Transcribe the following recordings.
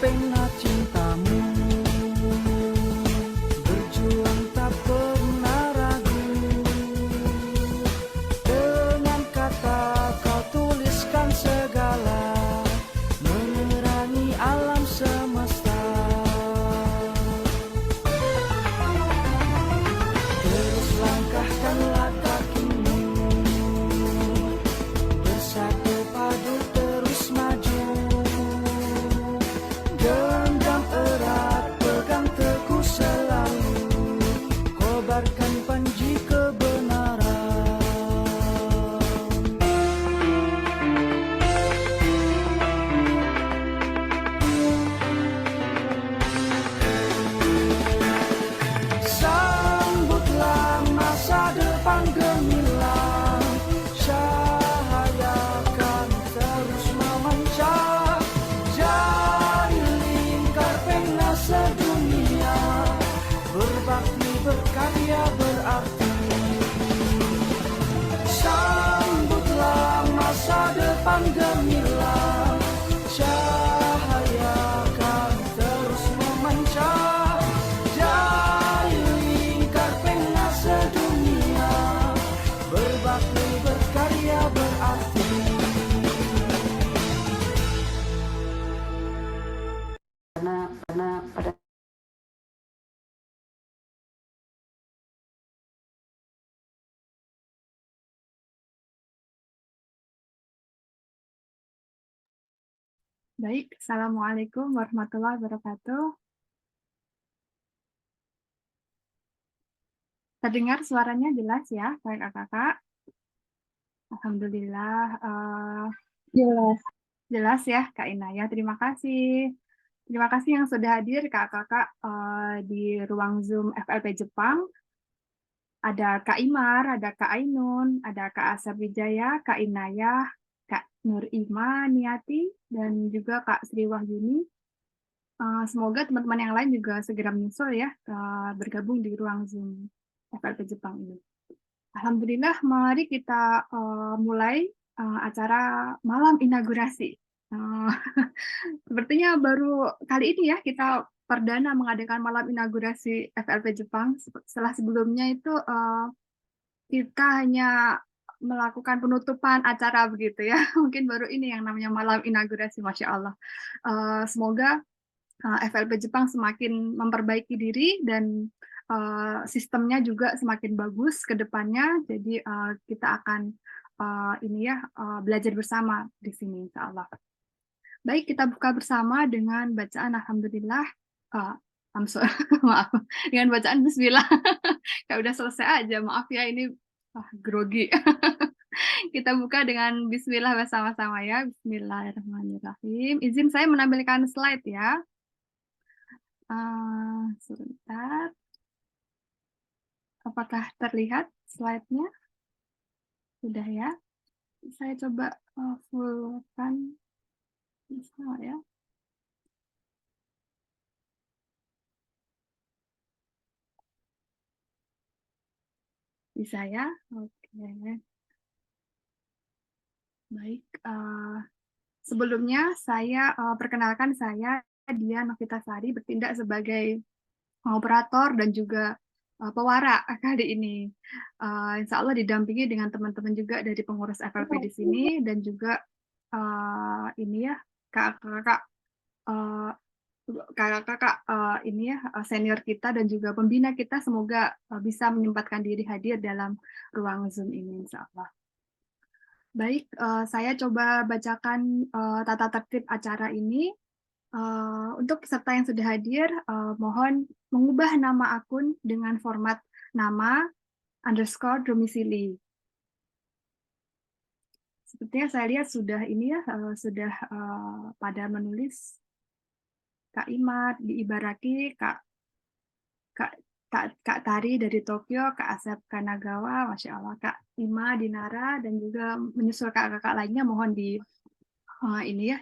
pena cintamu, berjuang tak pernah ragu. Dengan kata kau tuliskan segala, menerangi alam semesta. Terus langkahkanlah kakimu, bersatu padu terus maju. Genggam erat, pegang teguh selalu, kobarkan panji kebenaran. Sambutlah masa depan gemilang, cahaya akan terus memancar. Jadi lingkar pena sedunia, berbakti berkarya berarti. Sambutlah masa depan gemilang, cahaya akan terus memancar. Jadi lingkar pena sedunia, berbakti berkarya berarti. Karena pada Baik, Assalamualaikum warahmatullahi wabarakatuh. Terdengar suaranya jelas ya, kakak-kakak? Alhamdulillah, jelas ya, Kak Inaya. Terima kasih. Terima kasih yang sudah hadir, kakak-kakak, di ruang Zoom FLP Jepang. Ada Kak Imar, ada Kak Ainun, ada Kak Asep Wijaya, Kak Inayah, Kak Nur Ima Niati, dan juga Kak Sri Wahyuni. Semoga teman-teman yang lain juga segera menyusul ya, bergabung di ruang Zoom FLP Jepang ini. Alhamdulillah, mari kita mulai acara malam inaugurasi. Sepertinya baru kali ini ya kita perdana mengadakan malam inaugurasi FLP Jepang. Setelah sebelumnya itu kita hanya melakukan penutupan acara begitu ya. Mungkin baru ini yang namanya malam inaugurasi, Masya Allah. Semoga FLP Jepang semakin memperbaiki diri dan sistemnya juga semakin bagus ke depannya. Jadi kita akan belajar bersama di sini, insya Allah. Baik, kita buka bersama dengan bacaan Alhamdulillah. Maaf, dengan bacaan Bismillah. Kayak udah selesai aja, maaf ya, ini grogi. Kita buka dengan Bismillah bersama-sama ya. Bismillahirrahmanirrahim. Izin saya menampilkan slide ya. Sebentar. Apakah terlihat slide-nya? Sudah ya. Saya coba fullkan. Bisa ya. Bisa ya. Oke. Baik. Sebelumnya saya perkenalkan, saya Dian Novitasari, bertindak sebagai operator dan juga pewara kali ini. Insya Allah didampingi dengan teman-teman juga dari pengurus FLP di sini, dan juga kakak-kakak senior kita dan juga pembina kita, semoga bisa menyempatkan diri hadir dalam ruang Zoom ini, insya Allah. Baik, saya coba bacakan tata tertib acara ini. Untuk peserta yang sudah hadir, mohon mengubah nama akun dengan format nama _ domisili. Sepertinya saya lihat sudah ini ya, sudah pada menulis. Kak Imad di Ibaraki, Kak Tari dari Tokyo, Kak Asep Kanagawa, Masya Allah, Kak Ima di Nara, dan juga menyusul kakak-kakak lainnya mohon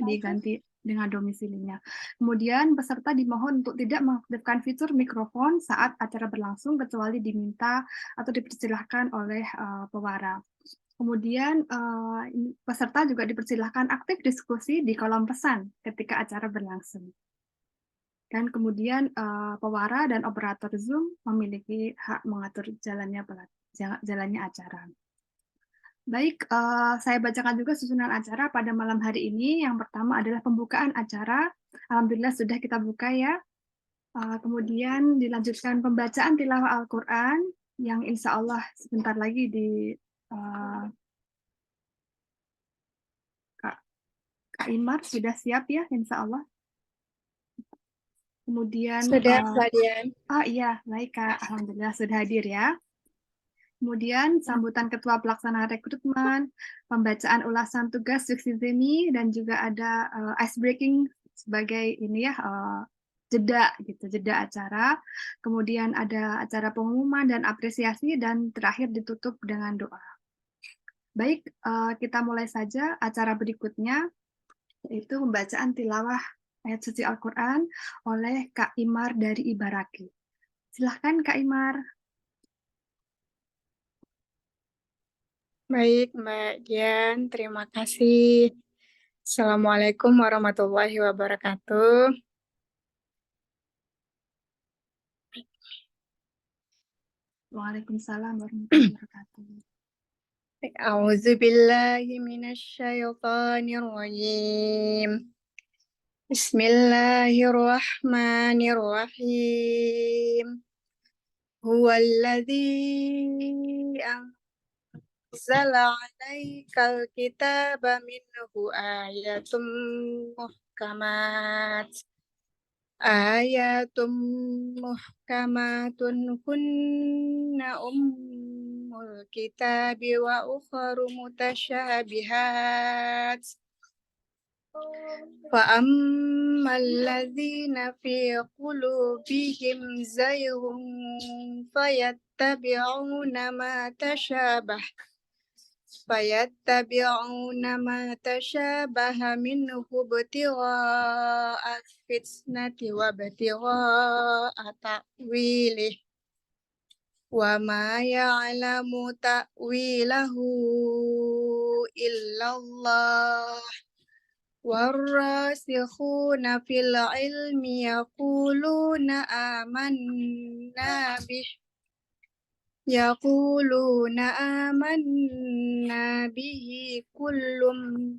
diganti dengan domisilinya. Kemudian peserta dimohon untuk tidak mengaktifkan fitur mikrofon saat acara berlangsung kecuali diminta atau dipersilahkan oleh pewara. Kemudian peserta juga dipersilahkan aktif diskusi di kolom pesan ketika acara berlangsung. Dan kemudian pewara dan operator Zoom memiliki hak mengatur jalannya acara. Baik, saya bacakan juga susunan acara pada malam hari ini. Yang pertama adalah pembukaan acara. Alhamdulillah sudah kita buka ya. Kemudian dilanjutkan pembacaan tilawah Al-Quran yang insya Allah sebentar lagi Kak Imar sudah siap ya, insya Allah. Kemudian, Sudah, Mbak Dian. Iya, baik Kak. Alhamdulillah sudah hadir ya. Kemudian sambutan Ketua Pelaksana Rekrutmen, pembacaan ulasan tugas Wikizemi, dan juga ada ice breaking sebagai ini ya jeda gitu, jeda acara. Kemudian ada acara pengumuman dan apresiasi, dan terakhir ditutup dengan doa. Baik, kita mulai saja acara berikutnya, yaitu pembacaan tilawah ayat suci Al-Quran oleh Kak Imar dari Ibaraki. Silahkan Kak Imar. Baik, Mbak Dian. Terima kasih. Assalamualaikum warahmatullahi wabarakatuh. Waalaikumsalam warahmatullahi wabarakatuh. A'udzu billahi minasyaitonir rajim. Bismillahirrahmanirrahim. Huwallazi anzala 'alaikal kitaba minhu ayatum muhkamat. Ayatum muhkamatun hunna ummul kitabi wa ukharu mutasyabihat. Fa ammal ladzina fi qulubihim zayghun fayattabi'una ma tashabaha minhu ibtigha'a fitnati wa ibtigha'a ta'wilih wa ma ya'lamu ta'wilahu illallah warrasikhuna fil ilmi yaquluna amanna bihi kullum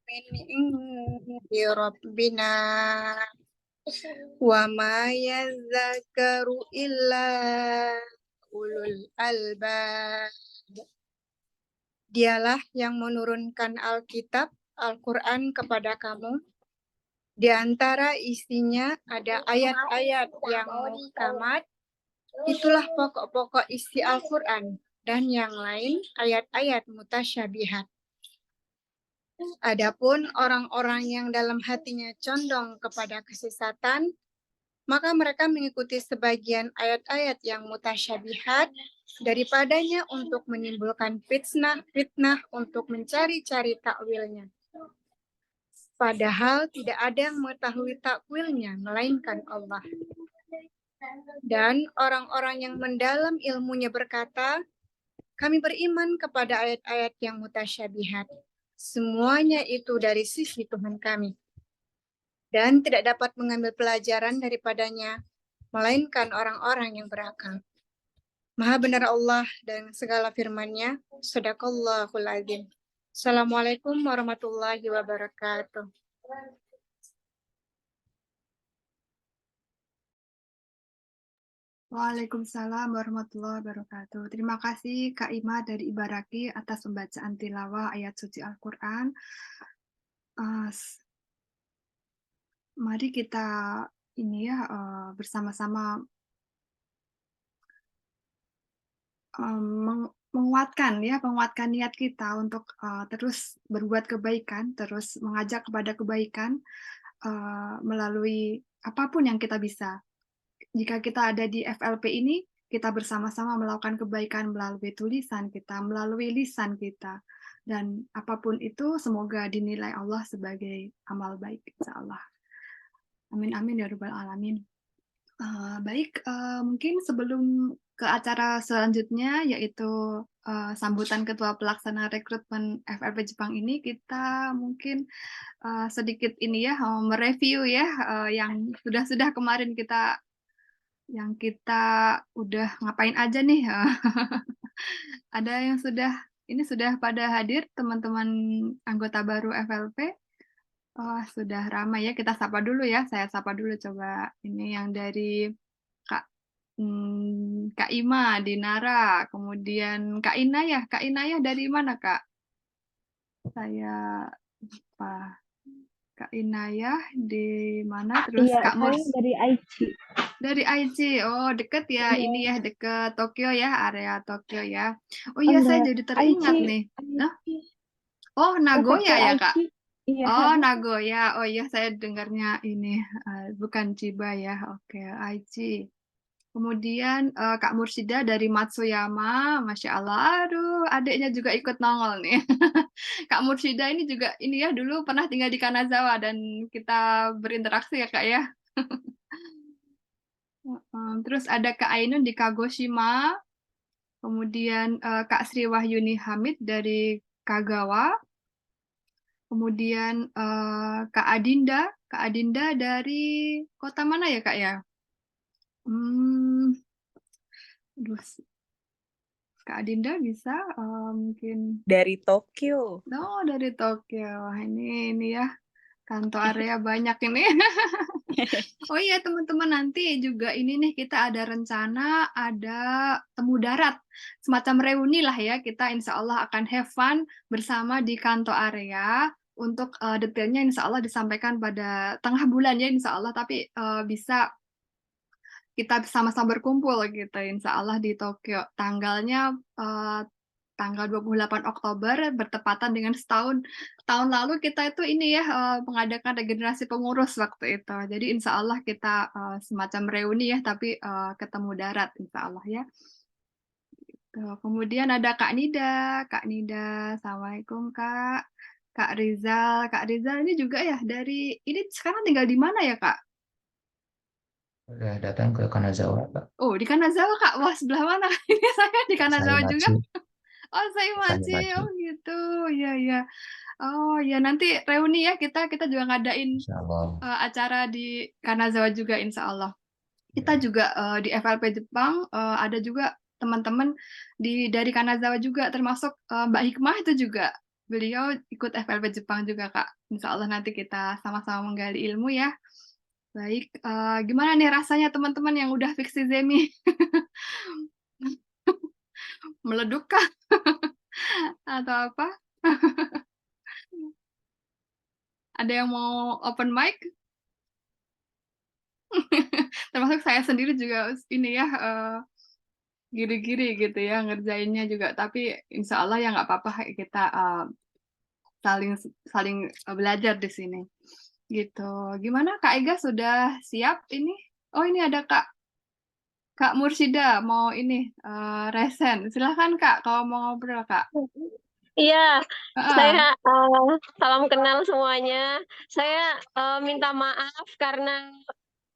min indi rabbina wa ma yadhakkaru illa ulul albab. Dialah yang menurunkan Alkitab, Al-Quran kepada kamu. Di antara isinya ada ayat-ayat yang muhkamat. Itulah pokok-pokok isi Al-Quran, dan yang lain ayat-ayat mutasyabihat. Adapun orang-orang yang dalam hatinya condong kepada kesesatan, maka mereka mengikuti sebagian ayat-ayat yang mutasyabihat daripadanya untuk menimbulkan fitnah untuk mencari-cari takwilnya. Padahal tidak ada yang mengetahui takwilnya melainkan Allah. Dan orang-orang yang mendalam ilmunya berkata, kami beriman kepada ayat-ayat yang mutasyabihat. Semuanya itu dari sisi Tuhan kami. Dan tidak dapat mengambil pelajaran daripadanya, melainkan orang-orang yang berakal. Maha benar Allah dan segala firman-Nya. Shadaqallahul Azim. Assalamualaikum warahmatullahi wabarakatuh. Waalaikumsalam warahmatullahi wabarakatuh. Terima kasih Kak Ima dari Ibaraki atas pembacaan tilawah ayat suci Al-Quran. Mari kita ini ya bersama-sama menguatkan niat kita untuk terus berbuat kebaikan, terus mengajak kepada kebaikan melalui apapun yang kita bisa. Jika kita ada di FLP ini, kita bersama-sama melakukan kebaikan melalui tulisan kita, melalui lisan kita. Dan apapun itu, semoga dinilai Allah sebagai amal baik, insya Allah. Amin, amin, ya Rabbal Alamin. Baik, mungkin sebelum ke acara selanjutnya, yaitu, sambutan Ketua Pelaksana Rekrutmen FLP Jepang ini, kita mungkin, sedikit ini ya, mereview ya, yang sudah kemarin kita udah ngapain aja nih, ada yang sudah pada hadir teman-teman anggota baru FLP? Oh, sudah ramai ya, kita sapa dulu ya, saya sapa dulu coba. Ini yang dari Kak Kak Ima di Nara, kemudian Kak Inayah dari mana, Kak? Saya lupa. Kak Inayah di mana? Terus Iya, Kak saya Murs dari Aichi. dari Aichi. Oh, deket ya, Iya. ini ya, deket Tokyo ya, area Tokyo ya. Oh Oh, iya, saya enggak. jadi teringat nih. Hah? Oh, Nagoya Prefektur ya, Kak? Aichi. Iya. Oh, Nagoya. Oh iya, saya dengarnya ini, bukan Chiba ya. Oke, Aichi. Kemudian Kak Mursida dari Matsuyama, Masya Allah, aduh, adiknya juga ikut nongol nih. Kak Mursida ini juga ini ya dulu pernah tinggal di Kanazawa dan kita berinteraksi ya Kak ya. Terus ada Kak Ainun di Kagoshima, kemudian Kak Sri Wahyuni Hamid dari Kagawa, kemudian Kak Adinda dari kota mana ya Kak ya? Hmm, aduh, Kak Adinda bisa mungkin. Dari Tokyo. Oh, dari Tokyo. Wah, ini ya, kantor area banyak ini. Oh iya, teman-teman, nanti juga ini nih kita ada rencana ada temu darat, semacam reuni lah ya. Kita insya Allah akan have fun bersama di kantor area. Untuk detailnya insya Allah disampaikan pada tengah bulan ya insya Allah. Tapi bisa kita sama-sama berkumpul gitu insya Allah di Tokyo. Tanggalnya tanggal 28 Oktober bertepatan dengan setahun tahun lalu kita itu ini ya mengadakan regenerasi pengurus waktu itu. Jadi insya Allah kita semacam reuni ya, tapi ketemu darat insya Allah ya. Tuh, kemudian ada Kak Nida, Assalamualaikum Kak. Kak Rizal ini juga ya dari ini sekarang tinggal di mana ya Kak? Udah datang ke Kanazawa, Kak. Oh di Kanazawa Kak, wah sebelah mana? Ini saya di Kanazawa juga. Oh, Saimachi. Oh, gitu. Iya, iya. Oh, ya nanti reuni ya kita juga ngadain acara di Kanazawa juga insya Allah. Kita juga di FLP Jepang ada juga teman-teman dari Kanazawa juga termasuk Mbak Hikmah itu juga. Beliau ikut FLP Jepang juga, Kak. Insya Allah nanti kita sama-sama menggali ilmu ya. Baik, gimana nih rasanya teman-teman yang udah fiksi Zemi? Meleduk kah? Atau apa? Ada yang mau open mic? Termasuk saya sendiri juga ini ya giri-giri gitu ya ngerjainnya juga. Tapi insya Allah ya nggak apa-apa kita saling belajar di sini. Gitu. Gimana Kak Ega sudah siap ini? Oh ini ada Kak Mursida mau ini resen. Silahkan Kak kalau mau ngobrol Kak. Iya, saya salam kenal semuanya. Saya minta maaf karena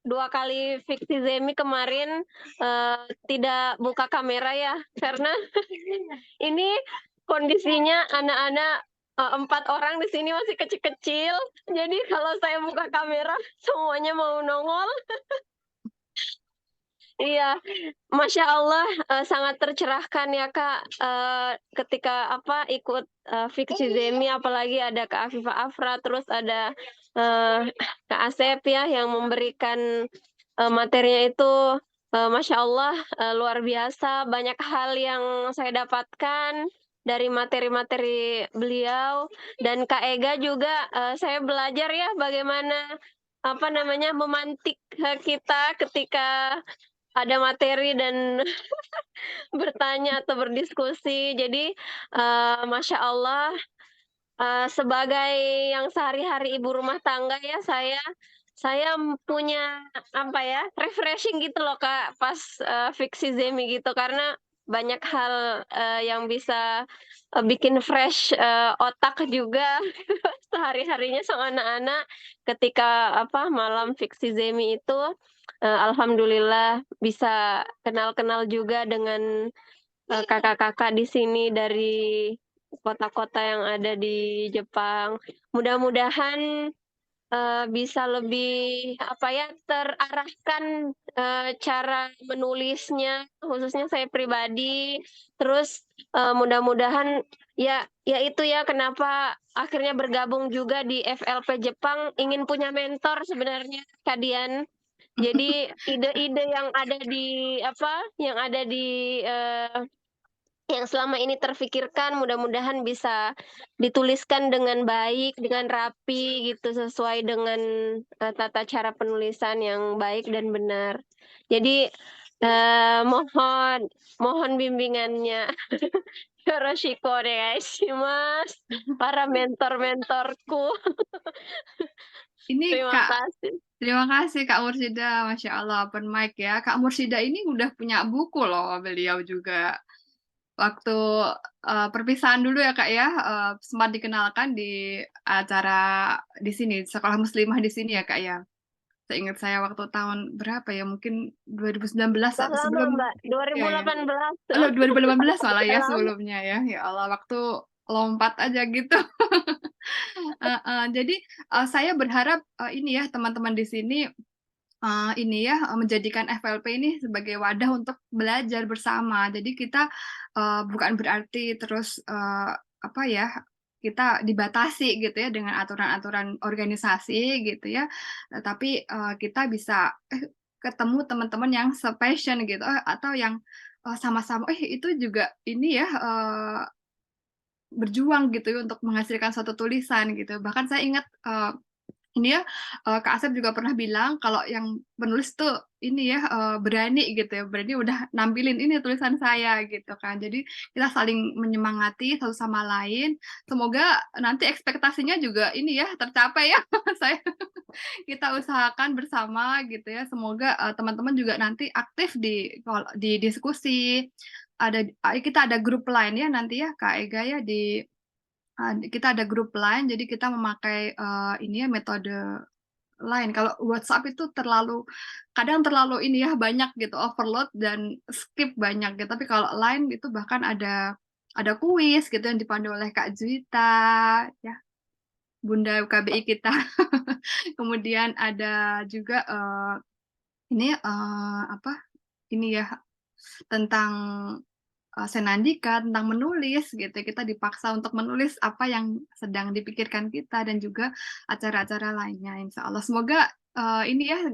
2 kali fiksi Zemi kemarin tidak buka kamera ya, karena ini kondisinya anak-anak 4 orang di sini masih kecil-kecil. Jadi kalau saya buka kamera semuanya mau nongol. Iya, Masya Allah sangat tercerahkan ya Kak ketika ikut fiksi Zemi, apalagi ada Kak Afifah Afra, terus ada Kak Asep ya yang memberikan materinya itu Masya Allah luar biasa, banyak hal yang saya dapatkan dari materi-materi beliau, dan Kak Ega juga saya belajar ya bagaimana memantik kita ketika ada materi dan bertanya atau berdiskusi. Jadi Masya Allah sebagai yang sehari-hari ibu rumah tangga ya, saya punya refreshing gitu loh Kak pas fiksi Zemi gitu, karena banyak hal yang bisa bikin fresh otak juga sehari-harinya sama anak-anak ketika malam fiksi Zemi itu alhamdulillah bisa kenal-kenal juga dengan kakak-kakak di sini dari kota-kota yang ada di Jepang. Mudah-mudahan bisa lebih terarahkan cara menulisnya, khususnya saya pribadi. Terus mudah-mudahan ya itu ya kenapa akhirnya bergabung juga di FLP Jepang, ingin punya mentor sebenarnya Kak Dian. Jadi ide-ide yang ada di yang selama ini terfikirkan mudah-mudahan bisa dituliskan dengan baik, dengan rapi gitu sesuai dengan tata cara penulisan yang baik dan benar. Jadi mohon bimbingannya. Yoroshiku onegaishimasu para mentor-mentorku. Ini Terima Kak, kasih. terima kasih Kak Mursida, Masya Allah, open mic ya. Kak Mursida ini udah punya buku loh, beliau juga. Waktu perpisahan dulu ya Kak ya, sempat dikenalkan di acara di sini, Sekolah Muslimah di sini ya Kak ya. Seingat saya waktu tahun berapa ya, mungkin 2019 Udah atau lama sebelum, Mbak, ya ya. 2018 Aduh, 2018 malah Udah ya lama. sebelumnya ya. Ya Allah, waktu lompat aja gitu. Jadi saya berharap ini ya teman-teman di sini ini ya menjadikan FLP ini sebagai wadah untuk belajar bersama. Jadi kita bukan berarti terus kita dibatasi gitu ya dengan aturan-aturan organisasi gitu ya. Tapi kita bisa ketemu teman-teman yang se-passion gitu atau yang sama-sama itu juga ini ya berjuang gitu ya untuk menghasilkan suatu tulisan gitu. Bahkan saya ingat ini ya Kak Asep juga pernah bilang kalau yang penulis tuh ini ya berani gitu ya, berani udah nampilin ini tulisan saya gitu kan. Jadi kita saling menyemangati satu sama lain. Semoga nanti ekspektasinya juga ini ya tercapai ya. Saya kita usahakan bersama gitu ya. Semoga teman-teman juga nanti aktif di diskusi. Kita ada grup lain ya nanti ya Kak Ega ya kita ada grup lain, jadi kita memakai ini ya metode lain. Kalau WhatsApp itu kadang terlalu ini ya banyak gitu overload dan skip banyak gitu. Tapi kalau lain itu bahkan ada kuis gitu yang dipandu oleh Kak Juwita ya, Bunda UKBI kita. Kemudian ada juga ini ini ya tentang senandika, tentang menulis gitu. Kita dipaksa untuk menulis apa yang sedang dipikirkan kita dan juga acara-acara lainnya insya Allah. Semoga ini ya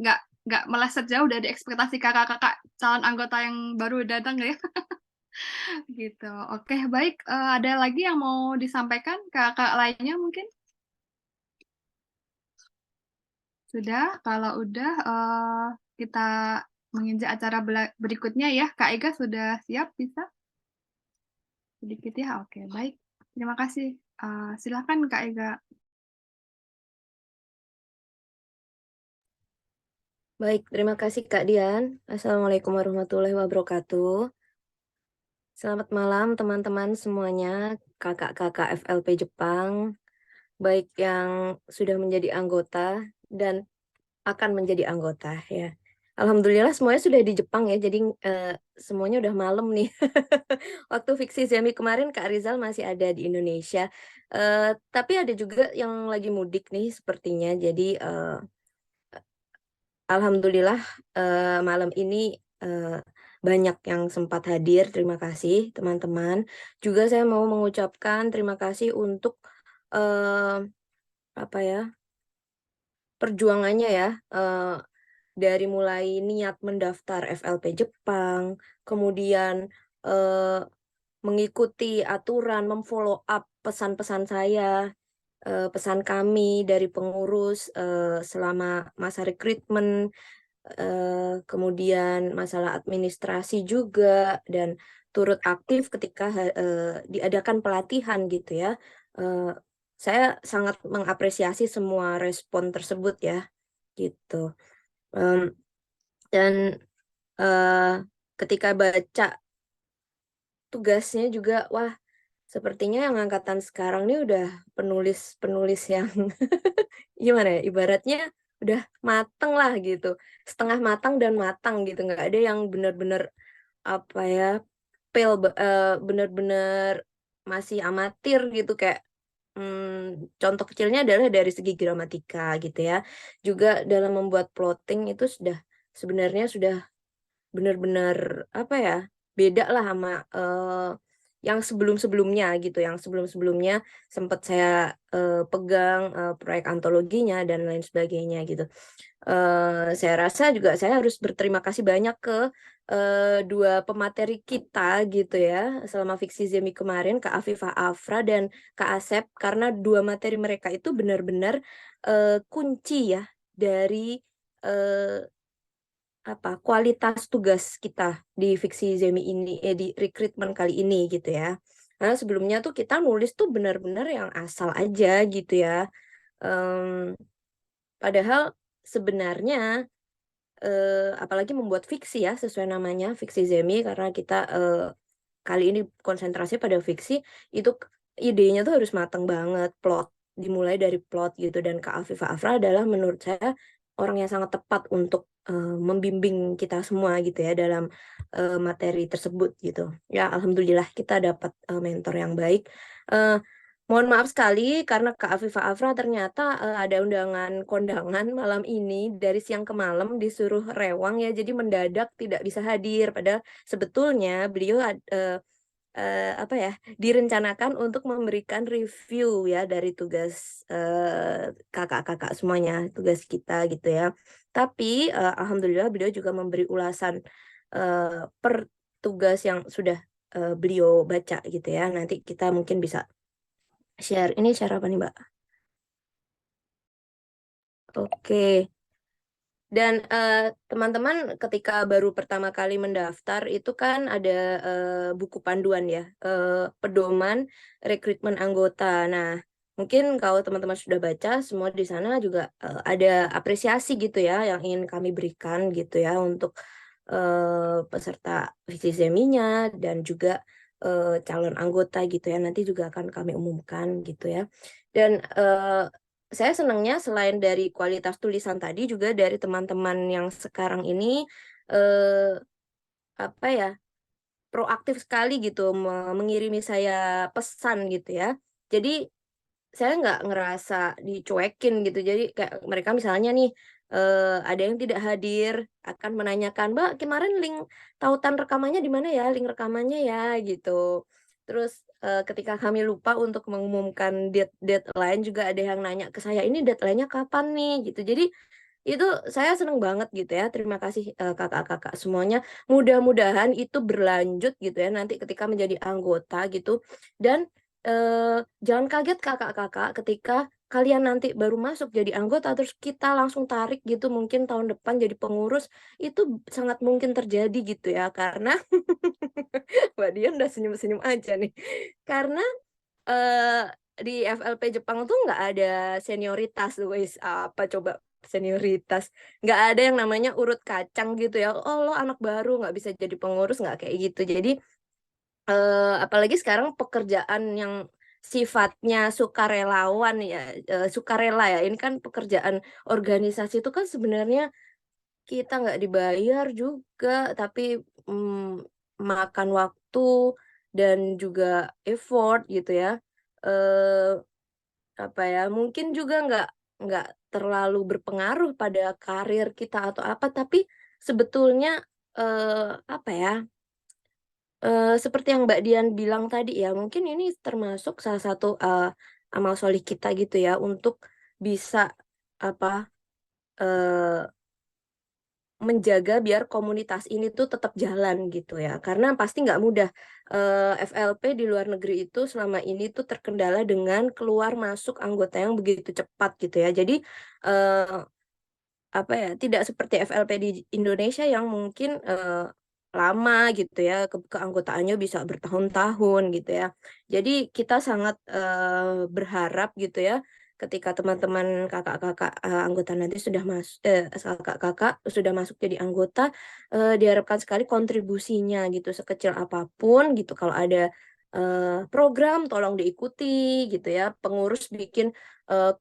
nggak meleset jauh dari ekspektasi kakak-kakak calon anggota yang baru datang ya. Gitu. Oke, baik. Ada lagi yang mau disampaikan kakak lainnya mungkin? Sudah, kalau udah kita menginjak acara berikutnya ya. Kak Ega sudah siap bisa? Sedikit ya, oke baik. Terima kasih. Silakan Kak Ega. Baik, terima kasih Kak Dian. Assalamualaikum warahmatullahi wabarakatuh. Selamat malam teman-teman semuanya, kakak-kakak FLP Jepang, baik yang sudah menjadi anggota dan akan menjadi anggota ya. Alhamdulillah semuanya sudah di Jepang ya, jadi semuanya udah malam nih. Waktu fiksi Zemi kemarin Kak Rizal masih ada di Indonesia, tapi ada juga yang lagi mudik nih sepertinya. Jadi alhamdulillah malam ini banyak yang sempat hadir. Terima kasih teman-teman. Juga saya mau mengucapkan terima kasih untuk perjuangannya ya, dari mulai niat mendaftar FLP Jepang, kemudian mengikuti aturan, memfollow up pesan-pesan saya, pesan kami dari pengurus selama masa rekrutmen, kemudian masalah administrasi juga, dan turut aktif ketika diadakan pelatihan gitu ya. Saya sangat mengapresiasi semua respon tersebut ya, gitu. Dan ketika baca tugasnya juga, wah, sepertinya yang angkatan sekarang nih udah penulis-penulis yang gimana ya, ibaratnya udah mateng lah gitu, setengah matang dan matang gitu, nggak ada yang benar-benar apa ya, benar-benar masih amatir gitu kayak contoh kecilnya adalah dari segi gramatika gitu ya. Juga dalam membuat plotting itu sebenarnya sudah benar-benar apa ya, beda lah sama yang sebelum-sebelumnya gitu, yang sebelum-sebelumnya sempat saya pegang proyek antologinya dan lain sebagainya gitu. Saya rasa juga saya harus berterima kasih banyak ke dua pemateri kita gitu ya selama Fiksi Zemi kemarin, Kak Afifah Afra dan Kak Asep, karena dua materi mereka itu benar-benar kunci ya dari kualitas tugas kita di Fiksi Zemi ini, di rekrutmen kali ini gitu ya. Karena sebelumnya tuh kita nulis tuh benar-benar yang asal aja gitu ya. Padahal sebenarnya apalagi membuat fiksi ya, sesuai namanya Fiksi Zemi, karena kita kali ini konsentrasi pada fiksi, itu idenya tuh harus matang banget, dimulai dari plot gitu, dan Kak Afifah Afra adalah menurut saya orang yang sangat tepat untuk membimbing kita semua gitu ya dalam materi tersebut gitu. Ya alhamdulillah kita dapat mentor yang baik. Mohon maaf sekali karena Kak Afifah Afra ternyata ada undangan kondangan malam ini dari siang ke malam, disuruh rewang ya, jadi mendadak tidak bisa hadir. Padahal sebetulnya beliau direncanakan untuk memberikan review ya dari tugas kakak-kakak semuanya, tugas kita gitu ya. Tapi alhamdulillah beliau juga memberi ulasan per tugas yang sudah beliau baca gitu ya. Nanti kita mungkin bisa share. Ini share apa nih, Mbak? Oke. Dan teman-teman ketika baru pertama kali mendaftar itu kan ada buku panduan ya, pedoman rekrutmen anggota. Nah, mungkin kalau teman-teman sudah baca, semua di sana juga ada apresiasi gitu ya yang ingin kami berikan gitu ya untuk peserta visi seminya dan juga calon anggota gitu ya. Nanti juga akan kami umumkan gitu ya. Dan saya senangnya selain dari kualitas tulisan tadi juga dari teman-teman yang sekarang ini proaktif sekali gitu mengirimi saya pesan gitu ya. Jadi saya nggak ngerasa dicuekin gitu. Jadi kayak mereka misalnya nih ada yang tidak hadir akan menanyakan, "Mbak, kemarin link tautan rekamannya di mana ya? Link rekamannya ya," gitu. Terus ketika kami lupa untuk mengumumkan deadline juga ada yang nanya ke saya, "Ini deadline-nya kapan nih?" Gitu. Jadi itu saya seneng banget gitu ya. Terima kasih kakak-kakak semuanya. Mudah-mudahan itu berlanjut gitu ya nanti ketika menjadi anggota gitu. Dan jangan kaget kakak-kakak ketika kalian nanti baru masuk jadi anggota terus kita langsung tarik gitu mungkin tahun depan jadi pengurus, itu sangat mungkin terjadi gitu ya. Karena Mbak Dian udah senyum-senyum aja nih. Karena di FLP Jepang tuh nggak ada senioritas, wis apa coba senioritas, nggak ada yang namanya urut kacang gitu ya, oh lo anak baru nggak bisa jadi pengurus, nggak kayak gitu. Jadi apalagi sekarang pekerjaan yang sifatnya sukarelawan ya, sukarela ya, ini kan pekerjaan organisasi itu kan sebenarnya kita nggak dibayar juga, tapi makan waktu dan juga effort gitu ya. Mungkin juga nggak terlalu berpengaruh pada karir kita atau apa, tapi sebetulnya seperti yang Mbak Dian bilang tadi ya, mungkin ini termasuk salah satu amal sholih kita gitu ya untuk bisa menjaga biar komunitas ini tuh tetap jalan gitu ya. Karena pasti nggak mudah. FLP di luar negeri itu selama ini tuh terkendala dengan keluar masuk anggota yang begitu cepat gitu ya. Jadi tidak seperti FLP di Indonesia yang mungkin lama gitu ya, keanggotaannya bisa bertahun-tahun gitu ya. Jadi kita sangat berharap gitu ya ketika teman-teman kakak-kakak anggota nanti sudah kakak-kakak sudah masuk jadi anggota, diharapkan sekali kontribusinya gitu sekecil apapun gitu. Kalau ada program tolong diikuti gitu ya. Pengurus bikin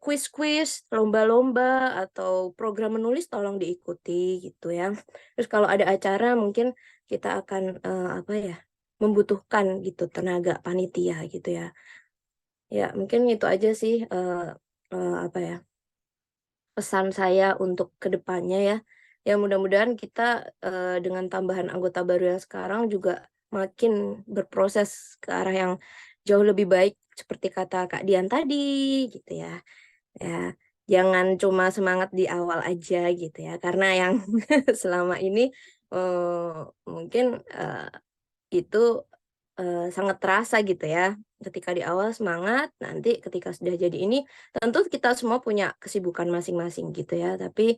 kuis-kuis, lomba-lomba atau program menulis tolong diikuti gitu ya. Terus kalau ada acara mungkin kita akan apa ya, membutuhkan gitu tenaga panitia gitu ya. Ya mungkin itu aja sih apa ya, pesan saya untuk kedepannya ya. Ya mudah-mudahan kita dengan tambahan anggota baru yang sekarang juga makin berproses ke arah yang jauh lebih baik seperti kata Kak Dian tadi gitu ya. Ya, jangan cuma semangat di awal aja gitu ya. Karena yang selama ini mungkin itu sangat terasa gitu ya. Ketika di awal semangat, nanti ketika sudah jadi ini, tentu kita semua punya kesibukan masing-masing gitu ya. Tapi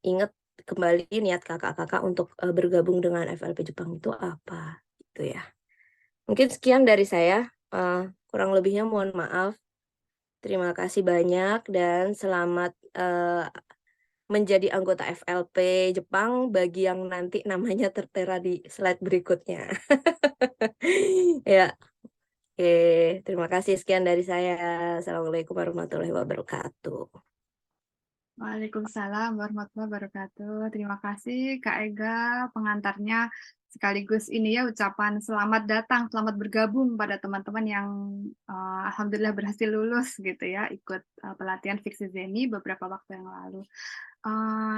ingat kembali niat kakak-kakak untuk bergabung dengan FLP Jepang itu apa gitu ya. Mungkin sekian dari saya. Kurang lebihnya mohon maaf. Terima kasih banyak dan selamat menjadi anggota FLP Jepang bagi yang nanti namanya tertera di slide berikutnya. Ya, oke. Terima kasih. Sekian dari saya. Assalamualaikum warahmatullahi wabarakatuh. Waalaikumsalam warahmatullahi wabarakatuh. Terima kasih Kak Ega pengantarnya, sekaligus ini ya ucapan selamat datang, selamat bergabung pada teman-teman yang alhamdulillah berhasil lulus gitu ya, ikut pelatihan Fiksi Zeni beberapa waktu yang lalu.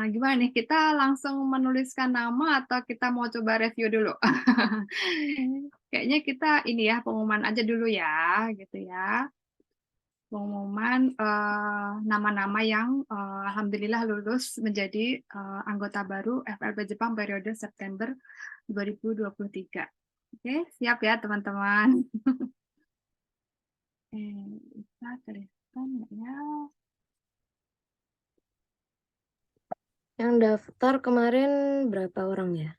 Gimana nih, kita langsung menuliskan nama atau kita mau coba review dulu? Kayaknya kita ini ya pengumuman aja dulu ya gitu ya. Pengumuman nama-nama yang alhamdulillah lulus menjadi anggota baru FLP Jepang periode September 2023. Oke, siap ya teman-teman. Bisa kelihatan nggak ya? Yang daftar kemarin berapa orang ya?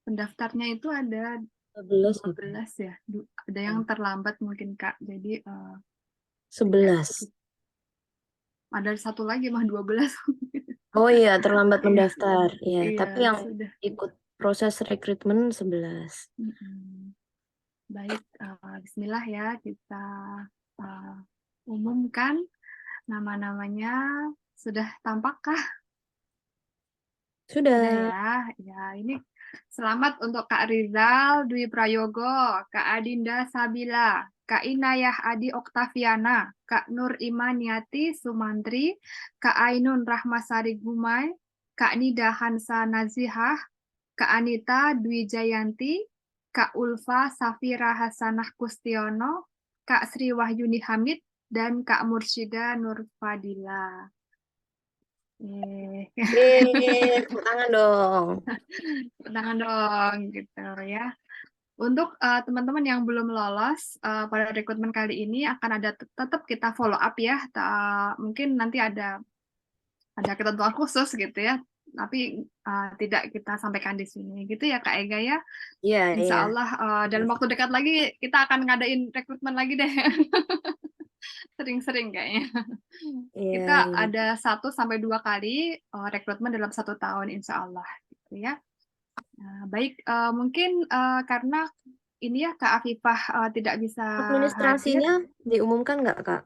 Pendaftarnya itu ada 12 12 ya. Ada yang terlambat mungkin Kak. Jadi 11. ada satu lagi mah 12. Oh iya, terlambat mendaftar. Ya, Iya, tapi yang sudah. ikut proses rekrutmen 11. Baik, bismillah ya, kita umumkan nama-namanya. Sudah tampakkah? Sudah. Ya. Ya, ini selamat untuk Kak Rizal Dwi Prayogo, Kak Adinda Sabila, Kak Inayah Adi Oktaviana, Kak Nur Imaniati Sumantri, Kak Ainun Rahmasari Gumai, Kak Nida Hansa Nazihah, Kak Anita Dwi Jayanti, Kak Ulfa Safira Hasanah Kustiono, Kak Sri Wahyuni Hamid, dan Kak Mursyida Nur Fadila. Tepuk tangan dong. Tepuk tangan dong, gitu ya. Untuk teman-teman yang belum lolos pada rekrutmen kali ini akan ada tetap kita follow up ya. Mungkin nanti ada ketentuan khusus gitu ya. Tapi tidak kita sampaikan di sini gitu ya Kak Ega ya. Iya, Insya iya. Allah dalam waktu dekat lagi kita akan ngadain rekrutmen lagi deh. Sering-sering kayaknya. Kita ada 1 sampai 2 kali rekrutmen dalam 1 tahun insya Allah gitu ya. Baik, mungkin karena ini ya Kak Afifah tidak bisa Administrasinya hadir. diumumkan nggak Kak?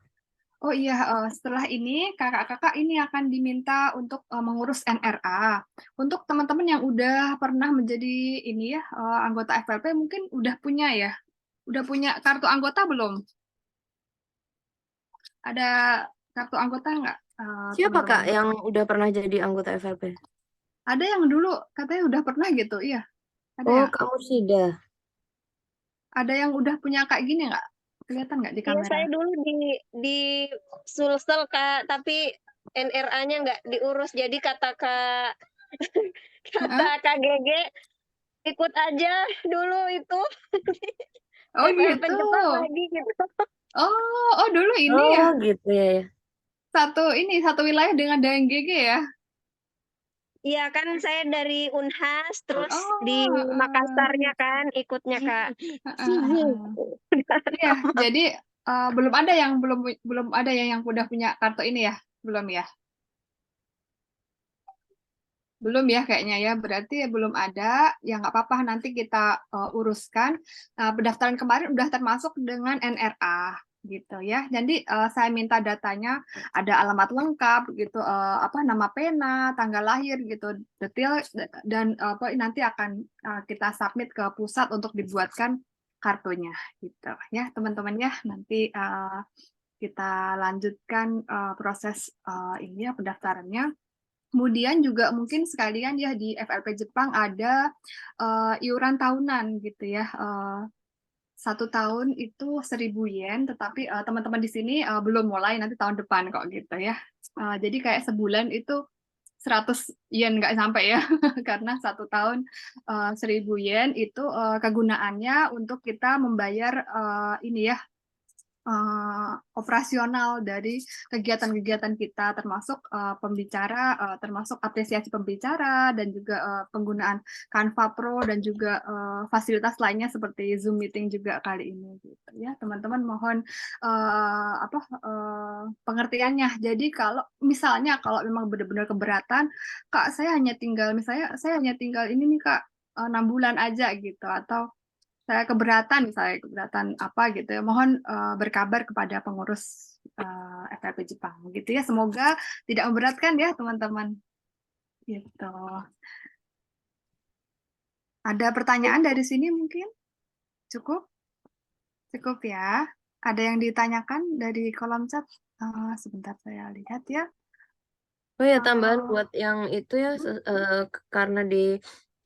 Oh iya, setelah ini kakak-kakak ini akan diminta untuk mengurus NRA. Untuk teman-teman yang udah pernah menjadi ini ya anggota FLP mungkin udah punya ya. Udah punya kartu anggota belum? Ada kartu anggota nggak? Siapa teman-teman? Kak yang udah pernah jadi anggota FLP? Ada yang dulu katanya udah pernah gitu, iya. Ada Oh, ya? Kak Mursida. Ada yang udah punya kayak gini nggak? Kelihatan nggak di Iya, kamera? saya dulu di Sulsel Kak, tapi NRA-nya nggak diurus. Jadi kata Kak GG ikut aja dulu itu. Oh FLP gitu. Jepang lagi gitu. Oh dulu ini ya. Oh gitu ya. Satu wilayah dengan GG ya. Iya kan saya dari Unhas, terus di Oh, Makassarnya kan ikutnya Kak. iya. Jadi belum ada yang belum ada yang udah punya kartu ini ya, belum ya? Belum ya kayaknya ya, berarti ya belum ada, ya nggak apa-apa nanti kita uruskan. Pendaftaran kemarin udah termasuk dengan NRA gitu ya. Jadi saya minta datanya, ada alamat lengkap gitu, apa nama pena, tanggal lahir gitu, detail dan apa nanti akan kita submit ke pusat untuk dibuatkan kartunya gitu ya teman-teman ya. Nanti kita lanjutkan proses ini ya pendaftarannya. Kemudian juga mungkin sekalian ya di FLP Jepang ada iuran tahunan gitu ya. 1 tahun itu 1.000 yen, tetapi teman-teman di sini belum mulai nanti tahun depan kok gitu ya. Jadi kayak sebulan itu 100 yen nggak sampai ya, karena 1 tahun 1.000 yen itu kegunaannya untuk kita membayar ini ya operasional dari kegiatan-kegiatan kita termasuk pembicara, termasuk apresiasi pembicara dan juga penggunaan Canva Pro dan juga fasilitas lainnya seperti Zoom meeting juga kali ini gitu ya teman-teman mohon pengertiannya. Jadi kalau misalnya kalau memang benar-benar keberatan, Kak saya hanya tinggal misalnya saya hanya tinggal ini nih Kak 6 bulan aja gitu atau saya keberatan misalnya keberatan apa gitu ya mohon berkabar kepada pengurus FLP Jepang gitu ya semoga tidak memberatkan ya teman-teman gitu. Ada pertanyaan dari sini mungkin cukup ya ada yang ditanyakan dari kolom chat. Sebentar saya lihat ya. Oh ya, tambahan buat yang itu ya, karena di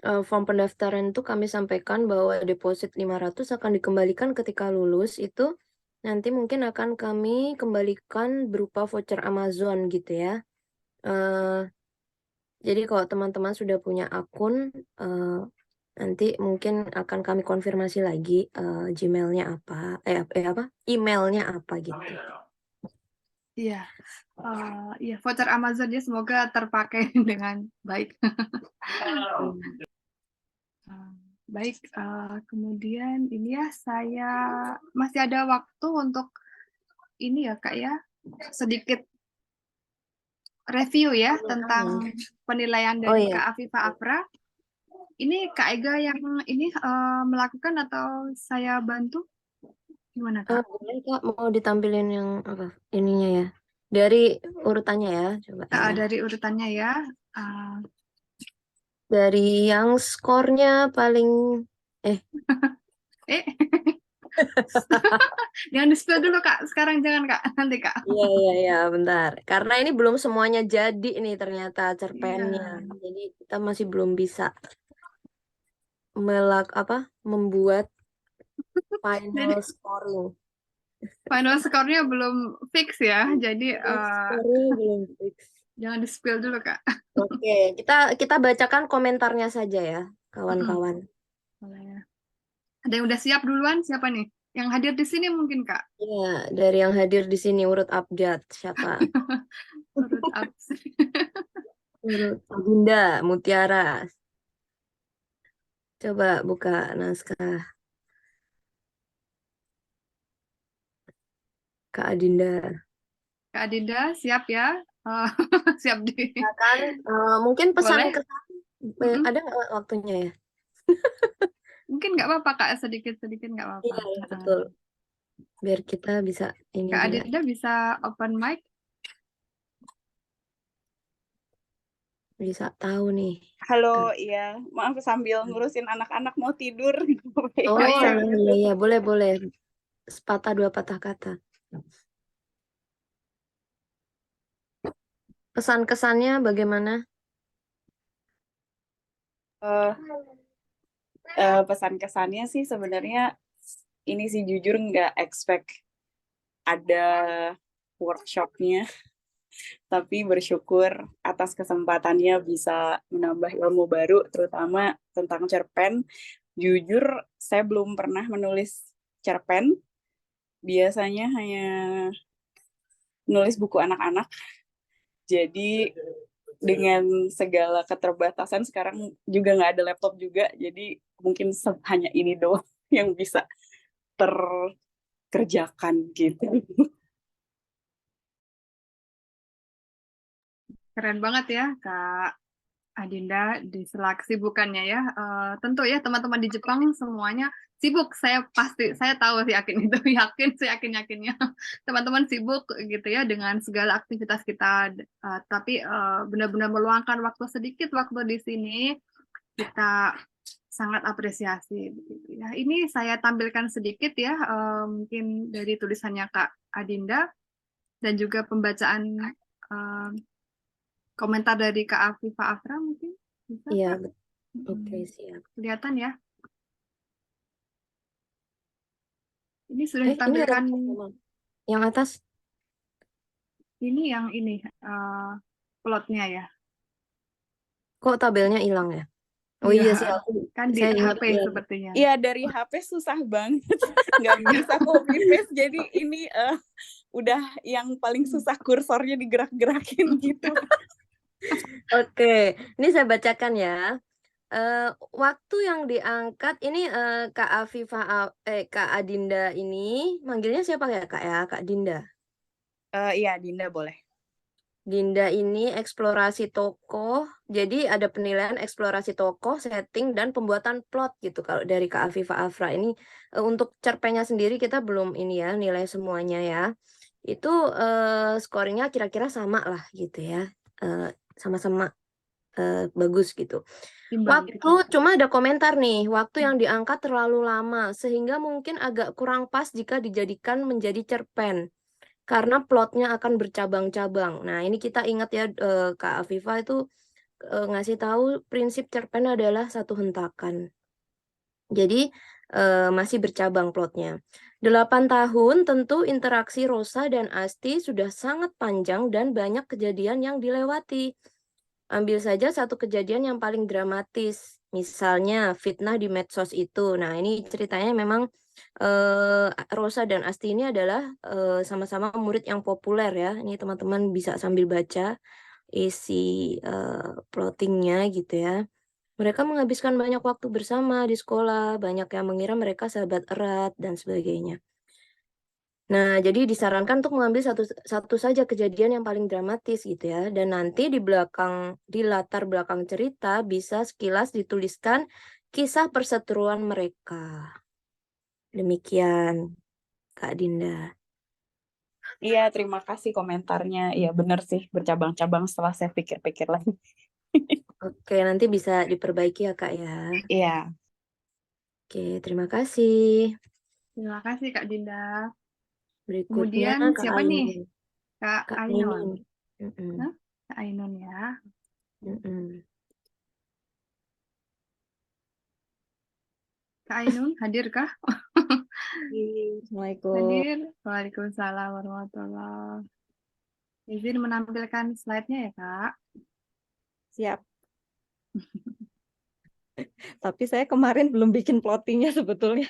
form pendaftaran itu kami sampaikan bahwa deposit 500 akan dikembalikan ketika lulus, itu nanti mungkin akan kami kembalikan berupa voucher Amazon gitu ya. Jadi kalau teman-teman sudah punya akun, nanti mungkin akan kami konfirmasi lagi Gmail-nya apa, emailnya apa gitu. Iya, iya voucher Amazon ya semoga terpakai dengan baik. Baik, kemudian ini ya saya masih ada waktu untuk ini ya Kak ya sedikit review ya tentang penilaian dari Kak Afifa Afra. Ini Kak Ega yang ini melakukan atau saya bantu? Gimana Kak? Boleh Kak, mau ditampilin yang apa ininya ya? Dari urutannya ya, coba ya. Dari urutannya ya. Dari yang skornya paling Jangan di-spill dulu Kak, sekarang jangan Kak, nanti Kak. Iya, bentar. Karena ini belum semuanya jadi nih ternyata cerpennya. Jadi kita masih belum bisa membuat final scoring. Final skornya belum fix ya, jadi Scoring belum fix. jangan di-spill dulu Kak. Oke, kita bacakan komentarnya saja ya, kawan-kawan. Ada yang udah siap duluan? Siapa nih? Yang hadir di sini mungkin Kak? Iya, dari yang hadir di sini urut abjad siapa? Urut abjad. Urut Bunda Mutiara. Coba buka naskah. Kak Adinda. Kak Adinda siap ya? Siap di. Kan, mungkin pesan Boleh? ada nggak waktunya ya? Mungkin nggak apa-apa Kak, sedikit-sedikit nggak apa-apa. Iya, betul. Biar kita bisa ini Kak juga. Adinda bisa open mic? Bisa tahu nih. Halo, iya. Maaf sambil ngurusin anak-anak mau tidur. Oh iya, boleh. Sepatah dua patah kata. Kesan-kesannya bagaimana? Pesan-kesannya sih sebenarnya ini sih jujur nggak expect ada workshopnya, tapi bersyukur atas kesempatannya bisa menambah ilmu baru, terutama tentang cerpen. Jujur, saya belum pernah menulis cerpen. Biasanya hanya nulis buku anak-anak. Jadi dengan segala keterbatasan sekarang juga nggak ada laptop juga, jadi mungkin hanya ini doang yang bisa terkerjakan gitu. Keren banget ya, Kak Adinda, di sela kesibukannya ya. Tentu ya teman-teman di Jepang semuanya sibuk. Saya tahu, yakin itu, yakinnya teman-teman sibuk gitu ya dengan segala aktivitas kita. Tapi benar-benar meluangkan waktu sedikit waktu di sini, kita sangat apresiasi. Begitu ya. Ini saya tampilkan sedikit ya, mungkin dari tulisannya Kak Adinda dan juga pembacaan komentar dari Kak Afifah Afra mungkin bisa, Iya, Kak? oke, siap. Kelihatan ya? Ini sudah Ini ada ditampilkan. yang atas. Ini yang ini plotnya ya. Kok tabelnya hilang ya? Oh Iya, iya sih, kan di saya ingat HP ya. sepertinya. Iya, dari HP susah banget, nggak bisa copy paste, jadi ini udah yang paling susah kursornya digerak-gerakin gitu. Oke, ini saya bacakan ya. Waktu yang diangkat ini Kak Kak Adinda ini manggilnya siapa ya Kak ya? Kak Dinda. Iya, Dinda boleh. Dinda ini eksplorasi tokoh, jadi ada penilaian eksplorasi tokoh, setting, dan pembuatan plot gitu. Kalau dari Kak Afifah Afra ini untuk cerpennya sendiri kita belum ini ya nilai semuanya ya. Itu scoringnya kira-kira sama lah gitu ya, sama-sama bagus gitu. Waktu cuma ada komentar nih, waktu yang diangkat terlalu lama sehingga mungkin agak kurang pas jika dijadikan menjadi cerpen. Karena plotnya akan bercabang-cabang. Nah, ini kita ingat ya, Kak Afifah itu ngasih tahu prinsip cerpen adalah satu hentakan. Jadi masih bercabang plotnya. 8 tahun tentu interaksi Rosa dan Asti sudah sangat panjang dan banyak kejadian yang dilewati. Ambil saja satu kejadian yang paling dramatis, misalnya fitnah di medsos itu. Nah, ini ceritanya memang Rosa dan Asti ini adalah sama-sama murid yang populer ya. Ini teman-teman bisa sambil baca isi plottingnya gitu ya. Mereka menghabiskan banyak waktu bersama di sekolah, banyak yang mengira mereka sahabat erat dan sebagainya. Nah, jadi disarankan untuk mengambil satu saja kejadian yang paling dramatis gitu ya. Dan nanti di latar belakang cerita bisa sekilas dituliskan kisah perseteruan mereka. Demikian, Kak Dinda. Iya, terima kasih komentarnya. Iya, benar sih, bercabang-cabang setelah saya pikir-pikir lagi. Oke, nanti bisa diperbaiki ya, Kak ya. Iya. Oke, terima kasih. Terima kasih Kak Dinda. Berikutnya Kemudian Kak siapa nih? Ainun. Kak Kak Ainun. Ainun. Nah, Kak Ainun ya. Kak Ainun, hadirkah? Assalamualaikum. Hadir. Waalaikumsalam warahmatullahi. Izin menampilkan slide-nya ya, Kak. Siap. Tapi saya kemarin belum bikin plottingnya sebetulnya.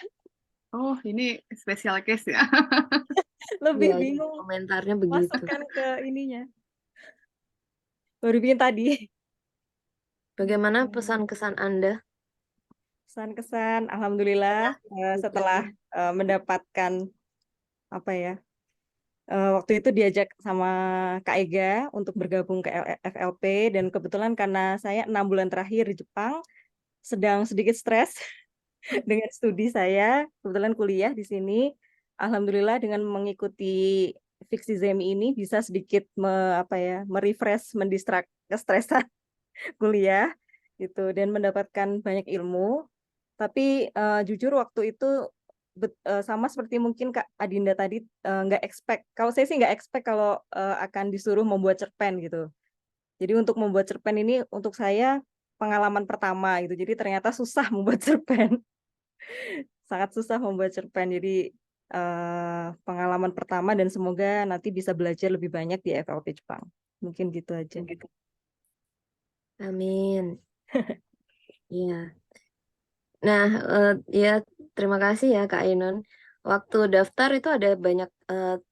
Oh, ini special case ya. Lebih Iya, bingung komentarnya begitu. masukkan ke ininya. Baru bikin tadi. Bagaimana pesan kesan Anda? Pesan-kesan, alhamdulillah setelah mendapatkan apa ya, waktu itu diajak sama Kak Ega untuk bergabung ke FLP, dan kebetulan karena saya 6 bulan terakhir di Jepang sedang sedikit stres dengan studi saya, kebetulan kuliah di sini. Alhamdulillah dengan mengikuti Fiksi Zemi ini bisa sedikit merefresh, mendistrak kestresan kuliah gitu, dan mendapatkan banyak ilmu. Tapi jujur waktu itu sama seperti mungkin Kak Adinda tadi, nggak expect. Kalau saya sih nggak expect kalau akan disuruh membuat cerpen gitu. Jadi untuk membuat cerpen ini untuk saya pengalaman pertama gitu. Jadi ternyata susah membuat cerpen. Sangat susah membuat cerpen. Jadi pengalaman pertama, dan semoga nanti bisa belajar lebih banyak di FLP Jepang. Mungkin gitu aja. Amin. Iya. Nah, ya terima kasih ya Kak Ainun. Waktu daftar itu ada banyak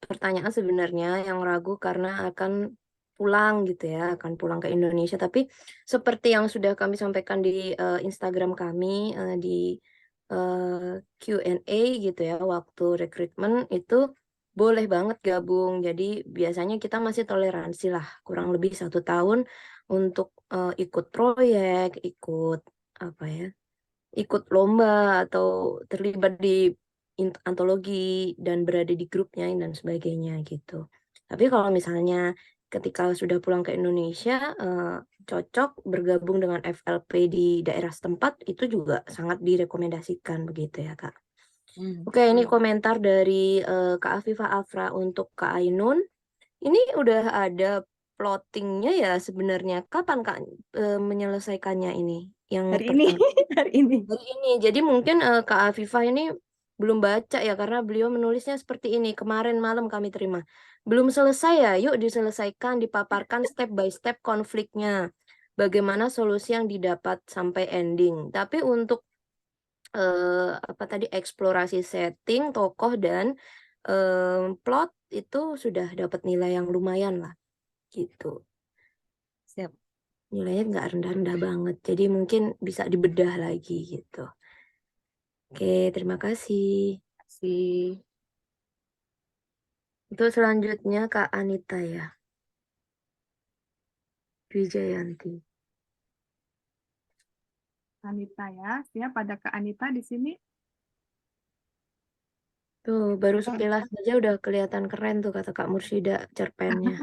pertanyaan sebenarnya yang ragu karena akan pulang gitu ya, akan pulang ke Indonesia. Tapi seperti yang sudah kami sampaikan di Instagram kami di Q&A gitu ya, waktu rekrutmen itu boleh banget gabung. Jadi biasanya kita masih toleransi lah, kurang lebih 1 tahun untuk ikut proyek, ikut apa ya, ikut lomba atau terlibat di antologi dan berada di grupnya dan sebagainya gitu. Tapi kalau misalnya ketika sudah pulang ke Indonesia cocok bergabung dengan FLP di daerah setempat, itu juga sangat direkomendasikan begitu ya Kak. Oke, ini komentar dari Kak Afifah Afra untuk Kak Ainun. Ini udah ada plottingnya ya sebenarnya. Kapan Kak menyelesaikannya ini? Yang Hari ini, pertama. hari ini. Hari ini. Jadi mungkin Kak Afifah ini belum baca ya karena beliau menulisnya seperti ini. Kemarin malam kami terima. Belum selesai ya, yuk diselesaikan, dipaparkan step by step konfliknya. Bagaimana solusi yang didapat sampai ending. Tapi untuk apa tadi eksplorasi setting, tokoh dan plot itu sudah dapat nilai yang lumayan lah gitu. Siap. Nilainya nggak rendah-rendah banget. Jadi mungkin bisa dibedah lagi gitu. Oke, terima kasih. Untuk selanjutnya Kak Anita ya. Wijayanti. Anita ya, siap ada Kak Anita di sini. Tuh, baru sekilas aja udah kelihatan keren tuh kata Kak Mursida cerpennya.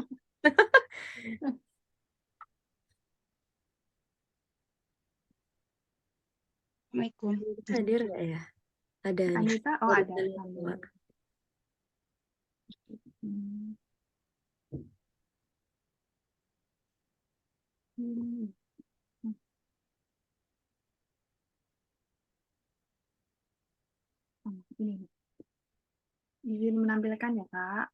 Assalamualaikum. Hadir nggak ya? Ada nih. Anita, oh ada. Mbak. Hmm. Ini. Izin menampilkan ya, Kak.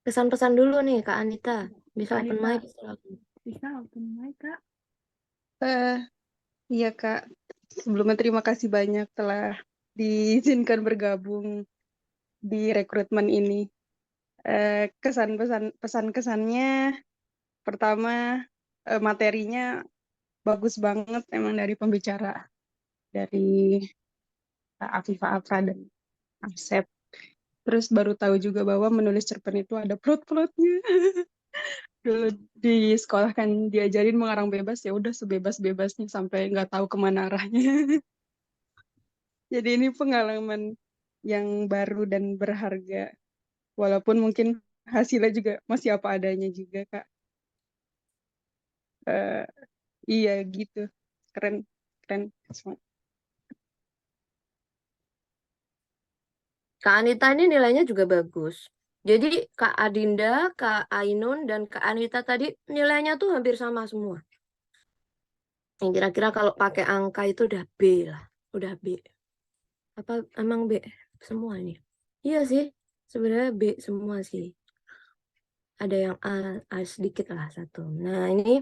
Pesan-pesan dulu nih Kak Anita. Bisa Kak open Anita. mic silakan. Bisa open mic, Kak? Iya Kak, sebelumnya terima kasih banyak telah diizinkan bergabung di rekrutmen ini. Pesan-kesannya pertama materinya bagus banget emang dari pembicara dari Afifah Afra dan Asep. Terus baru tahu juga bahwa menulis cerpen itu ada plot-plotnya. Dulu di sekolah kan diajarin mengarang bebas, ya udah sebebas-bebasnya sampai nggak tahu kemana arahnya. Jadi ini pengalaman yang baru dan berharga. Walaupun mungkin hasilnya juga masih apa adanya juga, Kak. Iya gitu. Keren, keren. Kak Anita ini nilainya juga bagus. Jadi Kak Adinda, Kak Ainun, dan Kak Anita tadi nilainya tuh hampir sama semua. Yang kira-kira kalau pakai angka itu udah B lah. Udah B. Apa emang B semua ini? Iya sih, sebenarnya B semua sih. Ada yang A sedikit lah satu. Nah ini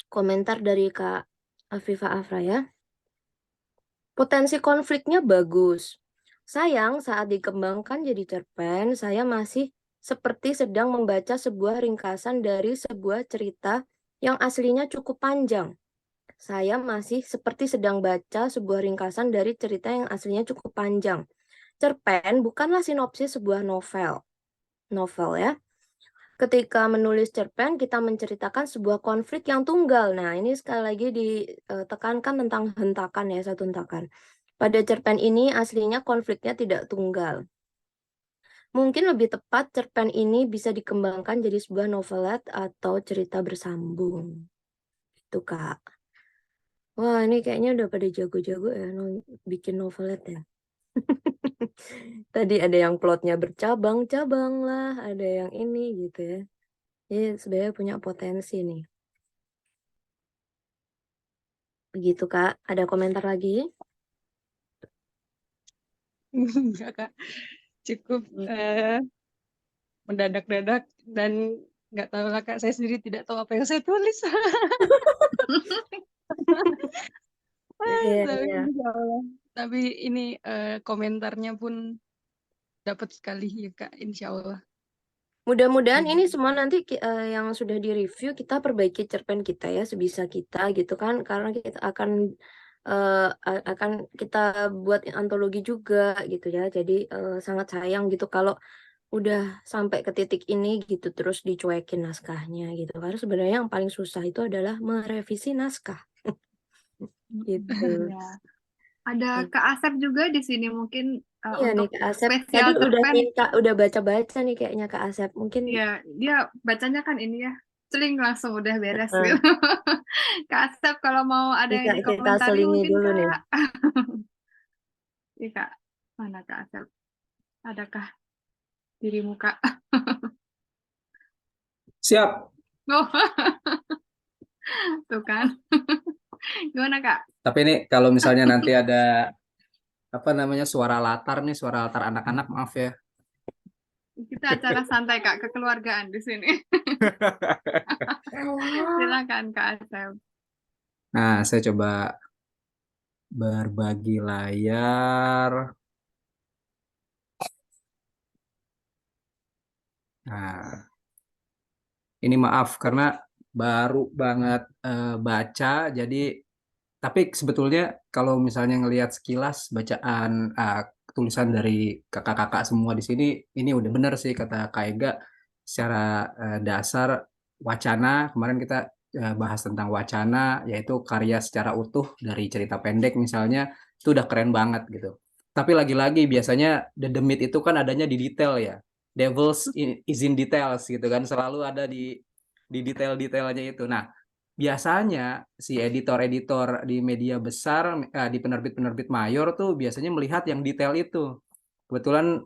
komentar dari Kak Afifah Afra ya. Potensi konfliknya bagus. Sayang saat dikembangkan jadi cerpen, saya masih seperti sedang membaca sebuah ringkasan dari sebuah cerita yang aslinya cukup panjang. Saya masih seperti sedang baca sebuah ringkasan dari cerita yang aslinya cukup panjang. Cerpen bukanlah sinopsis sebuah novel. Novel ya. Ketika menulis cerpen, kita menceritakan sebuah konflik yang tunggal. Nah, ini sekali lagi ditekankan tentang hentakan ya, satu hentakan. Pada cerpen ini aslinya konfliknya tidak tunggal. Mungkin lebih tepat cerpen ini bisa dikembangkan jadi sebuah novelet atau cerita bersambung. Itu Kak. Wah, ini kayaknya udah pada jago-jago ya bikin novelet ya. Tadi ada yang plotnya bercabang-cabang lah, ada yang ini gitu ya. Jadi sebenarnya punya potensi nih. Begitu Kak. Ada komentar lagi? Enggak, Kak. Cukup mendadak-dadak dan nggak tahu lah, Kak. Saya sendiri tidak tahu apa yang saya tulis. Iya. Tapi ini komentarnya pun dapat sekali ya Kak, insya Allah. Mudah-mudahan ini semua nanti yang sudah direview kita perbaiki cerpen kita ya sebisa kita gitu kan, karena kita akan kita buat antologi juga gitu ya. Jadi sangat sayang gitu kalau udah sampai ke titik ini gitu terus dicuekin naskahnya gitu. Karena sebenarnya yang paling susah itu adalah merevisi naskah. Gitu. Ya. Ada Kak Asep juga di sini mungkin Iya nih untuk Kak Asep. Tadi spesial cerpen. udah baca-baca nih kayaknya Kak Asep. Mungkin Ya, dia bacanya kan ini ya, celing langsung udah beres Heeh. gitu. Kak Asep kalau mau ada bisa yang kita dikomentari selingi mungkin dulu nih. Kak. Iya Kak, mana Kak Asep? Adakah dirimu Kak? Siap. Oh, tuh kan. Gimana Kak? Tapi ini kalau misalnya nanti ada apa namanya suara latar anak-anak, maaf ya. Kita acara santai Kak, kekeluargaan di sini. Silakan Kak Asep. Nah, saya coba berbagi layar. Nah, ini maaf karena baru banget baca, jadi tapi sebetulnya kalau misalnya ngelihat sekilas bacaan tulisan dari kakak-kakak semua di sini, ini udah bener sih kata Kak Ega secara dasar wacana. Kemarin kita bahas tentang wacana, yaitu karya secara utuh dari cerita pendek misalnya, itu udah keren banget gitu. Tapi lagi-lagi biasanya the demit itu kan adanya di detail ya. Is in details gitu kan, selalu ada di detail-detailnya itu. Nah, biasanya si editor-editor di media besar, di penerbit-penerbit mayor tuh biasanya melihat yang detail itu. Kebetulan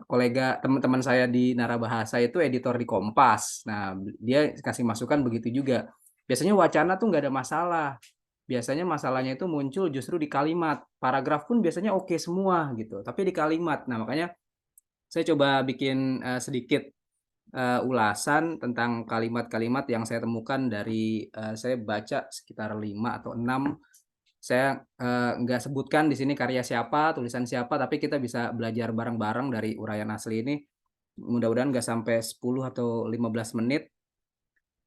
kolega teman-teman saya di Narabahasa itu editor di Kompas. Nah, dia kasih masukan begitu juga. Biasanya wacana tuh nggak ada masalah. Biasanya masalahnya itu muncul justru di kalimat. Paragraf pun biasanya oke semua gitu, tapi di kalimat. Nah, makanya saya coba bikin sedikit ulasan tentang kalimat-kalimat yang saya temukan dari saya baca sekitar 5 atau 6. Saya nggak sebutkan di sini karya siapa, tulisan siapa, tapi kita bisa belajar bareng-bareng dari uraian asli ini. Mudah-mudahan nggak sampai 10 atau 15 menit.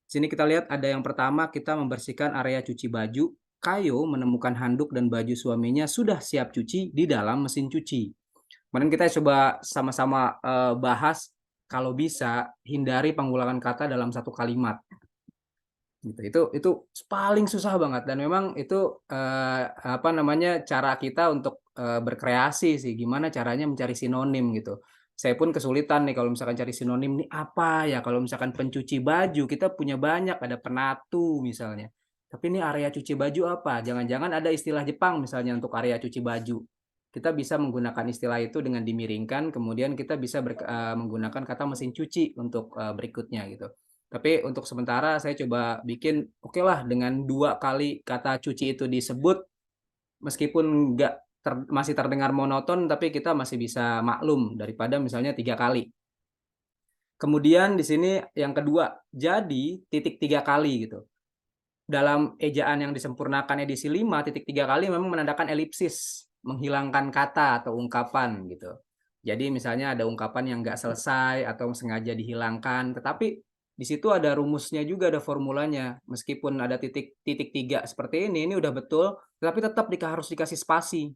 Sini kita lihat ada yang pertama, kita membersihkan area cuci baju. Kayo menemukan handuk dan baju suaminya sudah siap cuci di dalam mesin cuci. Kemarin kita coba sama-sama bahas kalau bisa hindari pengulangan kata dalam satu kalimat. Gitu. Itu paling susah banget dan memang itu apa namanya cara kita untuk berkreasi sih. Gimana caranya mencari sinonim gitu. Saya pun kesulitan nih kalau misalkan cari sinonim nih apa ya, kalau misalkan pencuci baju kita punya banyak, ada penatu misalnya. Tapi ini area cuci baju apa? Jangan-jangan ada istilah Jepang misalnya untuk area cuci baju. Kita bisa menggunakan istilah itu dengan dimiringkan, kemudian kita bisa menggunakan kata mesin cuci untuk berikutnya gitu. Tapi untuk sementara saya coba bikin oke lah dengan 2 kali kata cuci itu disebut, meskipun masih terdengar monoton, tapi kita masih bisa maklum daripada misalnya 3 kali. Kemudian di sini yang kedua, jadi titik 3 kali gitu. Dalam ejaan yang disempurnakan edisi 5, titik 3 kali memang menandakan elipsis, menghilangkan kata atau ungkapan gitu. Jadi misalnya ada ungkapan yang nggak selesai atau sengaja dihilangkan, tetapi di situ ada rumusnya juga, ada formulanya. Meskipun ada titik 3 seperti ini udah betul, tetapi tetap harus dikasih spasi.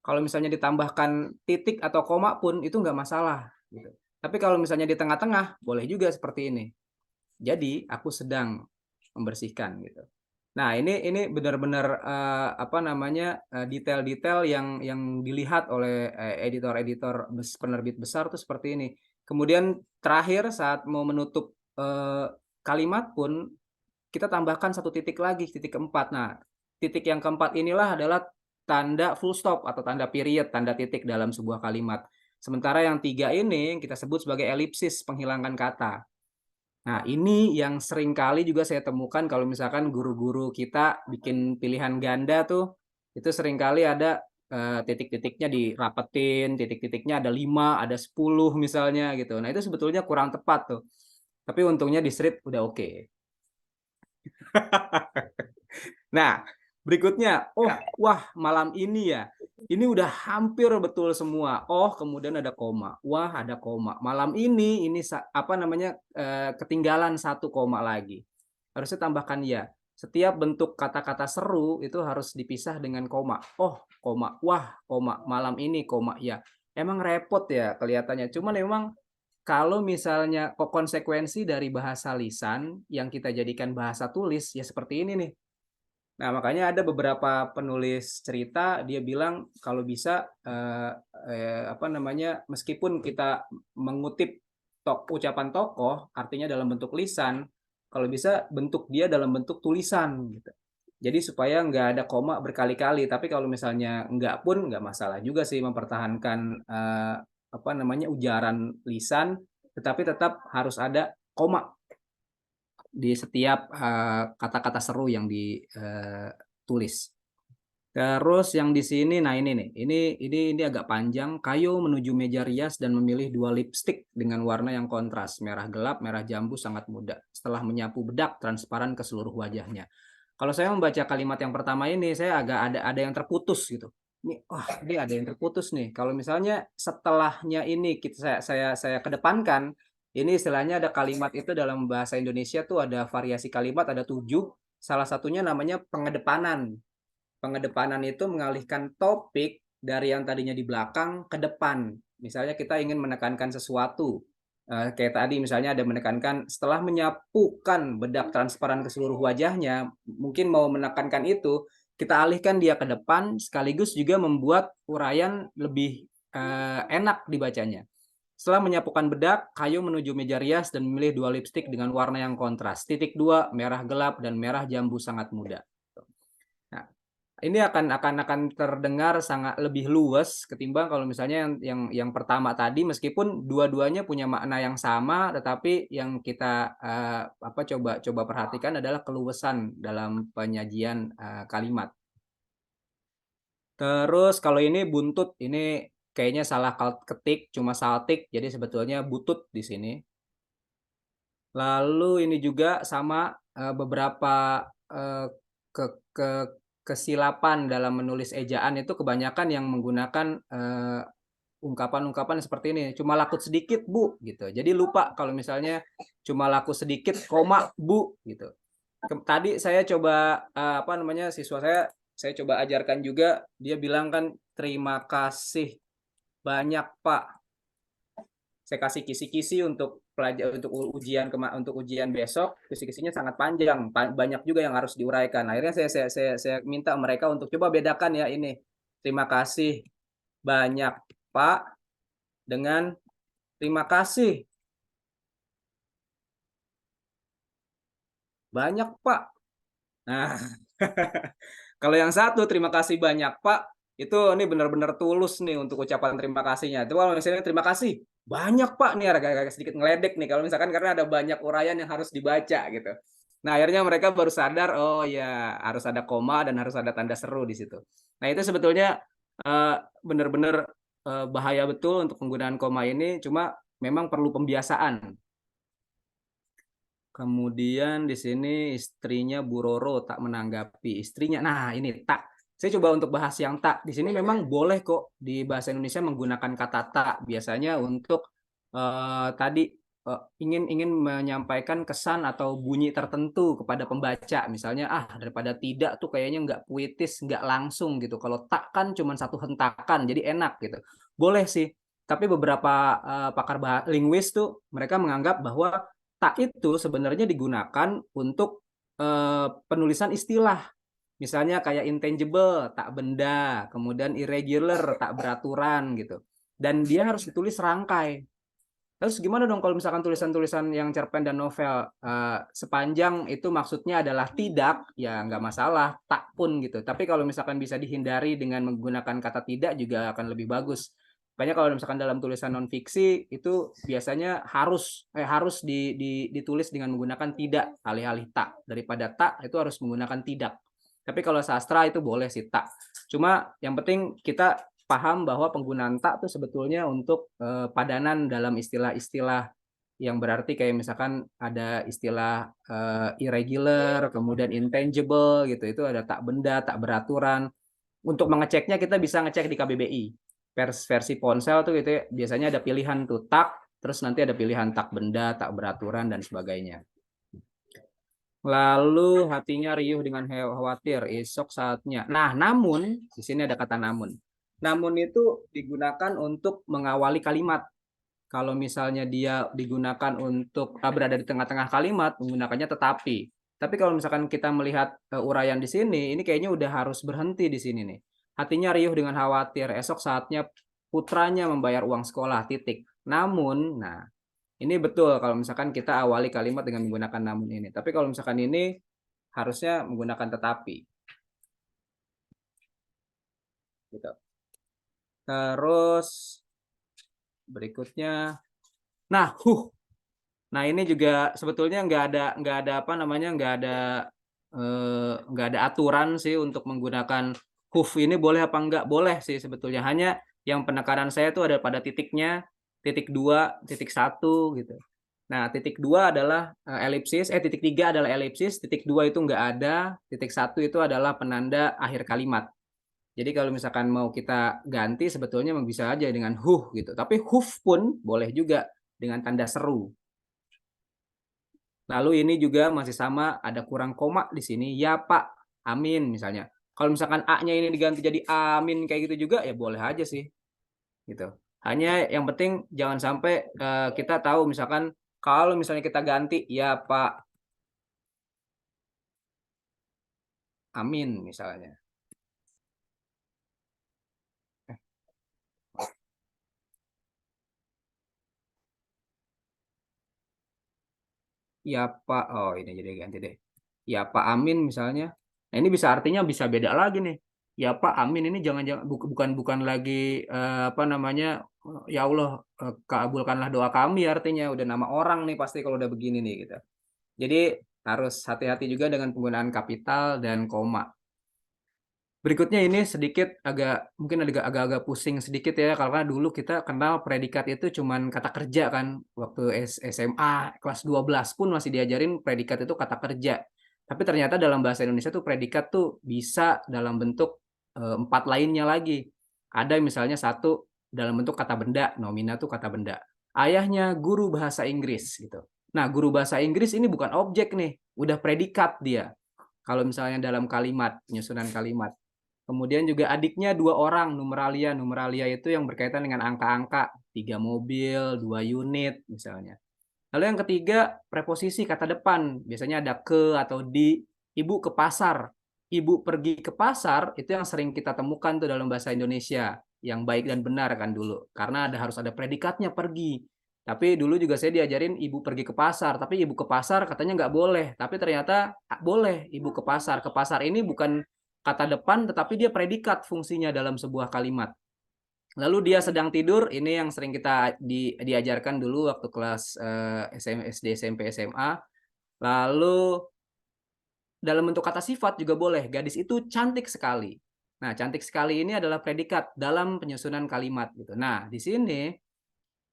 Kalau misalnya ditambahkan titik atau koma pun itu nggak masalah gitu. Tapi kalau misalnya di tengah-tengah boleh juga seperti ini. Jadi aku sedang membersihkan gitu. Nah, ini benar-benar apa namanya detail-detail yang dilihat oleh editor-editor penerbit besar tuh seperti ini. Kemudian terakhir saat mau menutup kalimat pun kita tambahkan 1 titik lagi, titik keempat. Nah, titik yang keempat inilah adalah tanda full stop atau tanda period, tanda titik dalam sebuah kalimat. Sementara yang 3 ini kita sebut sebagai elipsis, penghilangkan kata. Nah, ini yang sering kali juga saya temukan kalau misalkan guru-guru kita bikin pilihan ganda tuh, itu sering kali ada titik-titiknya dirapetin, titik-titiknya ada 5, ada 10 misalnya gitu. Nah, itu sebetulnya kurang tepat tuh. Tapi untungnya di Street udah oke. Nah, berikutnya, wah malam ini ya, Ini udah hampir betul semua. Oh, kemudian ada koma. Wah, ada koma. Malam ini apa namanya ketinggalan 1 koma lagi. Harusnya tambahkan ya. Setiap bentuk kata-kata seru itu harus dipisah dengan koma. Oh, koma. Wah, koma. Malam ini koma. Ya, emang repot ya kelihatannya. Cuman memang kalau misalnya konsekuensi dari bahasa lisan yang kita jadikan bahasa tulis ya seperti ini nih. Nah, makanya ada beberapa penulis cerita dia bilang kalau bisa apa namanya meskipun kita mengutip ucapan tokoh artinya dalam bentuk lisan, kalau bisa bentuk dia dalam bentuk tulisan gitu. Jadi supaya nggak ada koma berkali-kali. Tapi kalau misalnya nggak pun nggak masalah juga sih mempertahankan apa namanya ujaran lisan, tetapi tetap harus ada koma di setiap kata-kata seru yang ditulis. Terus yang di sini, nah ini nih, ini agak panjang. Kayo menuju meja rias dan memilih 2 lipstik dengan warna yang kontras, merah gelap, merah jambu sangat muda. Setelah menyapu bedak transparan ke seluruh wajahnya. Kalau saya membaca kalimat yang pertama ini, saya agak ada yang terputus gitu. Ini ada yang terputus nih. Kalau misalnya setelahnya ini saya kedepankan. Ini istilahnya ada kalimat itu dalam bahasa Indonesia tuh ada variasi kalimat, ada 7. Salah satunya namanya pengedepanan. Pengedepanan itu mengalihkan topik dari yang tadinya di belakang ke depan. Misalnya kita ingin menekankan sesuatu. Kayak tadi misalnya ada menekankan setelah menyapukan bedak transparan ke seluruh wajahnya, mungkin mau menekankan itu, kita alihkan dia ke depan sekaligus juga membuat uraian lebih enak dibacanya. Setelah menyapukan bedak, Kayo menuju meja rias dan memilih 2 lipstik dengan warna yang kontras. Titik 2, merah gelap dan merah jambu sangat muda. Nah, ini akan terdengar sangat lebih luas ketimbang kalau misalnya yang pertama tadi, meskipun dua-duanya punya makna yang sama, tetapi yang kita coba perhatikan adalah keluasan dalam penyajian kalimat. Terus kalau ini buntut, ini kayaknya salah ketik, cuma saltik, jadi sebetulnya butut di sini. Lalu ini juga sama beberapa kesilapan dalam menulis ejaan itu kebanyakan yang menggunakan ungkapan-ungkapan seperti ini. Cuma laku sedikit, Bu, gitu. Jadi lupa kalau misalnya cuma laku sedikit, koma, Bu, gitu. Tadi saya coba siswa saya coba ajarkan juga, dia bilang kan terima kasih banyak Pak. Saya kasih kisi-kisi untuk untuk ujian besok, kisi-kisinya sangat panjang, banyak juga yang harus diuraikan. Akhirnya saya minta mereka untuk coba bedakan ya ini. Terima kasih banyak Pak dengan terima kasih banyak Pak. Nah, kalau yang satu terima kasih banyak Pak, itu ini benar-benar tulus nih untuk ucapan terima kasihnya. Itu kalau misalnya terima kasih banyak Pak nih agak sedikit ngeledek nih kalau misalkan karena ada banyak uraian yang harus dibaca gitu. Nah, akhirnya mereka baru sadar oh ya harus ada koma dan harus ada tanda seru di situ. Nah, itu sebetulnya benar-benar bahaya betul untuk penggunaan koma ini, cuma memang perlu pembiasaan. Kemudian di sini istrinya Bu Roro tak menanggapi. Istrinya, nah ini tak. Saya coba untuk bahas yang tak. Di sini memang boleh kok di bahasa Indonesia menggunakan kata tak. Biasanya untuk ingin menyampaikan kesan atau bunyi tertentu kepada pembaca. Misalnya, daripada tidak tuh kayaknya nggak puitis, nggak langsung gitu. Kalau tak kan cuma satu hentakan, jadi enak gitu. Boleh sih. Tapi beberapa pakar linguis tuh mereka menganggap bahwa tak itu sebenarnya digunakan untuk penulisan istilah. Misalnya kayak intangible, tak benda, kemudian irregular, tak beraturan gitu. Dan dia harus ditulis rangkai. Terus gimana dong kalau misalkan tulisan-tulisan yang cerpen dan novel sepanjang itu maksudnya adalah tidak, ya nggak masalah, tak pun gitu. Tapi kalau misalkan bisa dihindari dengan menggunakan kata tidak juga akan lebih bagus. Makanya kalau misalkan dalam tulisan non fiksi itu biasanya harus ditulis dengan menggunakan tidak alih-alih tak. Daripada tak itu harus menggunakan tidak. Tapi kalau sastra itu boleh sih tak. Cuma yang penting kita paham bahwa penggunaan tak itu sebetulnya untuk padanan dalam istilah-istilah yang berarti kayak misalkan ada istilah irregular, kemudian intangible gitu. Itu ada tak benda, tak beraturan. untuk mengeceknya kita bisa ngecek di KBBI. Versi ponsel tuh gitu ya, biasanya ada pilihan tuh tak, terus nanti ada pilihan tak benda, tak beraturan, dan sebagainya. Lalu hatinya riuh dengan khawatir, esok saatnya. Nah, namun, di sini ada kata namun. Namun itu digunakan untuk mengawali kalimat. Kalau misalnya dia digunakan untuk berada di tengah-tengah kalimat, menggunakannya tetapi. Tapi kalau misalkan kita melihat uraian di sini, ini kayaknya udah harus berhenti di sini nih. Hatinya riuh dengan khawatir, esok saatnya putranya membayar uang sekolah, titik. Namun, nah, ini betul kalau misalkan kita awali kalimat dengan menggunakan namun ini. Tapi kalau misalkan ini harusnya menggunakan tetapi. Gitu. Terus berikutnya, nah, nah ini juga sebetulnya nggak ada apa namanya, nggak ada aturan sih untuk menggunakan ini boleh apa enggak, boleh sih sebetulnya. Hanya yang penekanan saya itu ada pada titiknya, titik 2, titik 1 gitu. Nah, titik 2 adalah elipsis, titik 3 adalah elipsis, titik 2 itu enggak ada, titik 1 itu adalah penanda akhir kalimat. Jadi kalau misalkan mau kita ganti sebetulnya bisa aja dengan gitu. Tapi pun boleh juga dengan tanda seru. Lalu ini juga masih sama, ada kurang koma di sini, ya Pak, amin misalnya. Kalau misalkan A-nya ini diganti jadi amin kayak gitu juga, ya boleh aja sih. Gitu. Hanya yang penting jangan sampai kita tahu misalkan kalau misalnya kita ganti ya Pak, amin misalnya. Ya Pak, oh ini jadi ganti deh. Ya Pak amin misalnya. Nah ini bisa artinya bisa beda lagi nih. Ya Pak amin ini jangan bukan lagi apa namanya, ya Allah kabulkanlah doa kami, artinya udah nama orang nih pasti kalau udah begini nih gitu. Jadi harus hati-hati juga dengan penggunaan kapital dan koma. Berikutnya ini sedikit mungkin agak pusing sedikit ya, karena dulu kita kenal predikat itu cuman kata kerja kan. Waktu SMA kelas 12 pun masih diajarin predikat itu kata kerja. Tapi ternyata dalam bahasa Indonesia tuh predikat tuh bisa dalam bentuk 4 lainnya lagi. Ada misalnya 1 dalam bentuk kata benda, nomina tuh kata benda. Ayahnya guru bahasa Inggris gitu. Nah, guru bahasa Inggris ini bukan objek nih, udah predikat dia. Kalau misalnya dalam kalimat, penyusunan kalimat. Kemudian juga adiknya 2 orang, numeralia. Numeralia itu yang berkaitan dengan angka-angka, 3 mobil, 2 unit misalnya. Lalu yang ketiga, preposisi kata depan. Biasanya ada ke atau di. Ibu ke pasar. Ibu pergi ke pasar, itu yang sering kita temukan tuh dalam bahasa Indonesia. Yang baik dan benar kan dulu. Karena harus ada predikatnya pergi. Tapi dulu juga saya diajarin ibu pergi ke pasar. Tapi ibu ke pasar katanya nggak boleh. Tapi ternyata boleh ibu ke pasar. Ke pasar ini bukan kata depan, tetapi dia predikat fungsinya dalam sebuah kalimat. Lalu dia sedang tidur, ini yang sering kita diajarkan dulu waktu kelas SD, SMP, SMA. Lalu dalam bentuk kata sifat juga boleh, gadis itu cantik sekali. Nah, cantik sekali ini adalah predikat dalam penyusunan kalimat gitu. Nah, di sini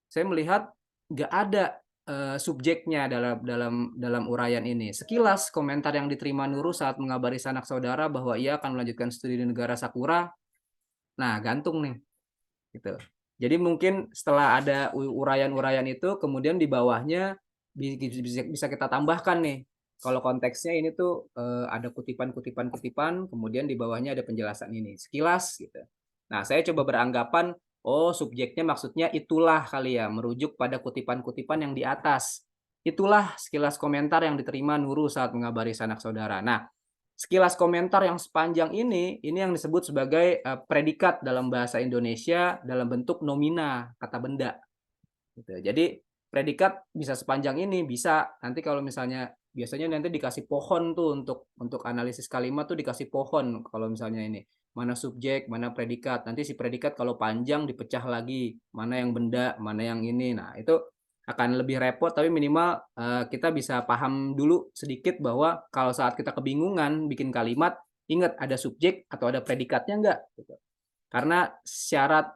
saya melihat nggak ada subjeknya dalam uraian ini. Sekilas komentar yang diterima Nurul saat mengabari sanak saudara bahwa ia akan melanjutkan studi di negara Sakura. Nah, gantung nih. Gitu. Jadi mungkin setelah ada uraian-uraian itu, kemudian di bawahnya bisa kita tambahkan nih. Kalau konteksnya ini tuh ada kutipan-kutipan, kemudian di bawahnya ada penjelasan ini. Sekilas gitu. Nah, saya coba beranggapan subjeknya maksudnya itulah kali ya, merujuk pada kutipan-kutipan yang di atas. Itulah sekilas komentar yang diterima Nurul saat mengabari sanak saudara. Nah, sekilas komentar yang sepanjang ini yang disebut sebagai predikat dalam bahasa Indonesia dalam bentuk nomina, kata benda. Gitu. Jadi predikat bisa sepanjang ini, bisa. Nanti kalau misalnya biasanya nanti dikasih pohon tuh untuk analisis kalimat tuh dikasih pohon kalau misalnya ini. Mana subjek, mana predikat. Nanti si predikat kalau panjang dipecah lagi, mana yang benda, mana yang ini. Nah, itu akan lebih repot, tapi minimal kita bisa paham dulu sedikit bahwa kalau saat kita kebingungan bikin kalimat, ingat ada subjek atau ada predikatnya enggak. Gitu. Karena syarat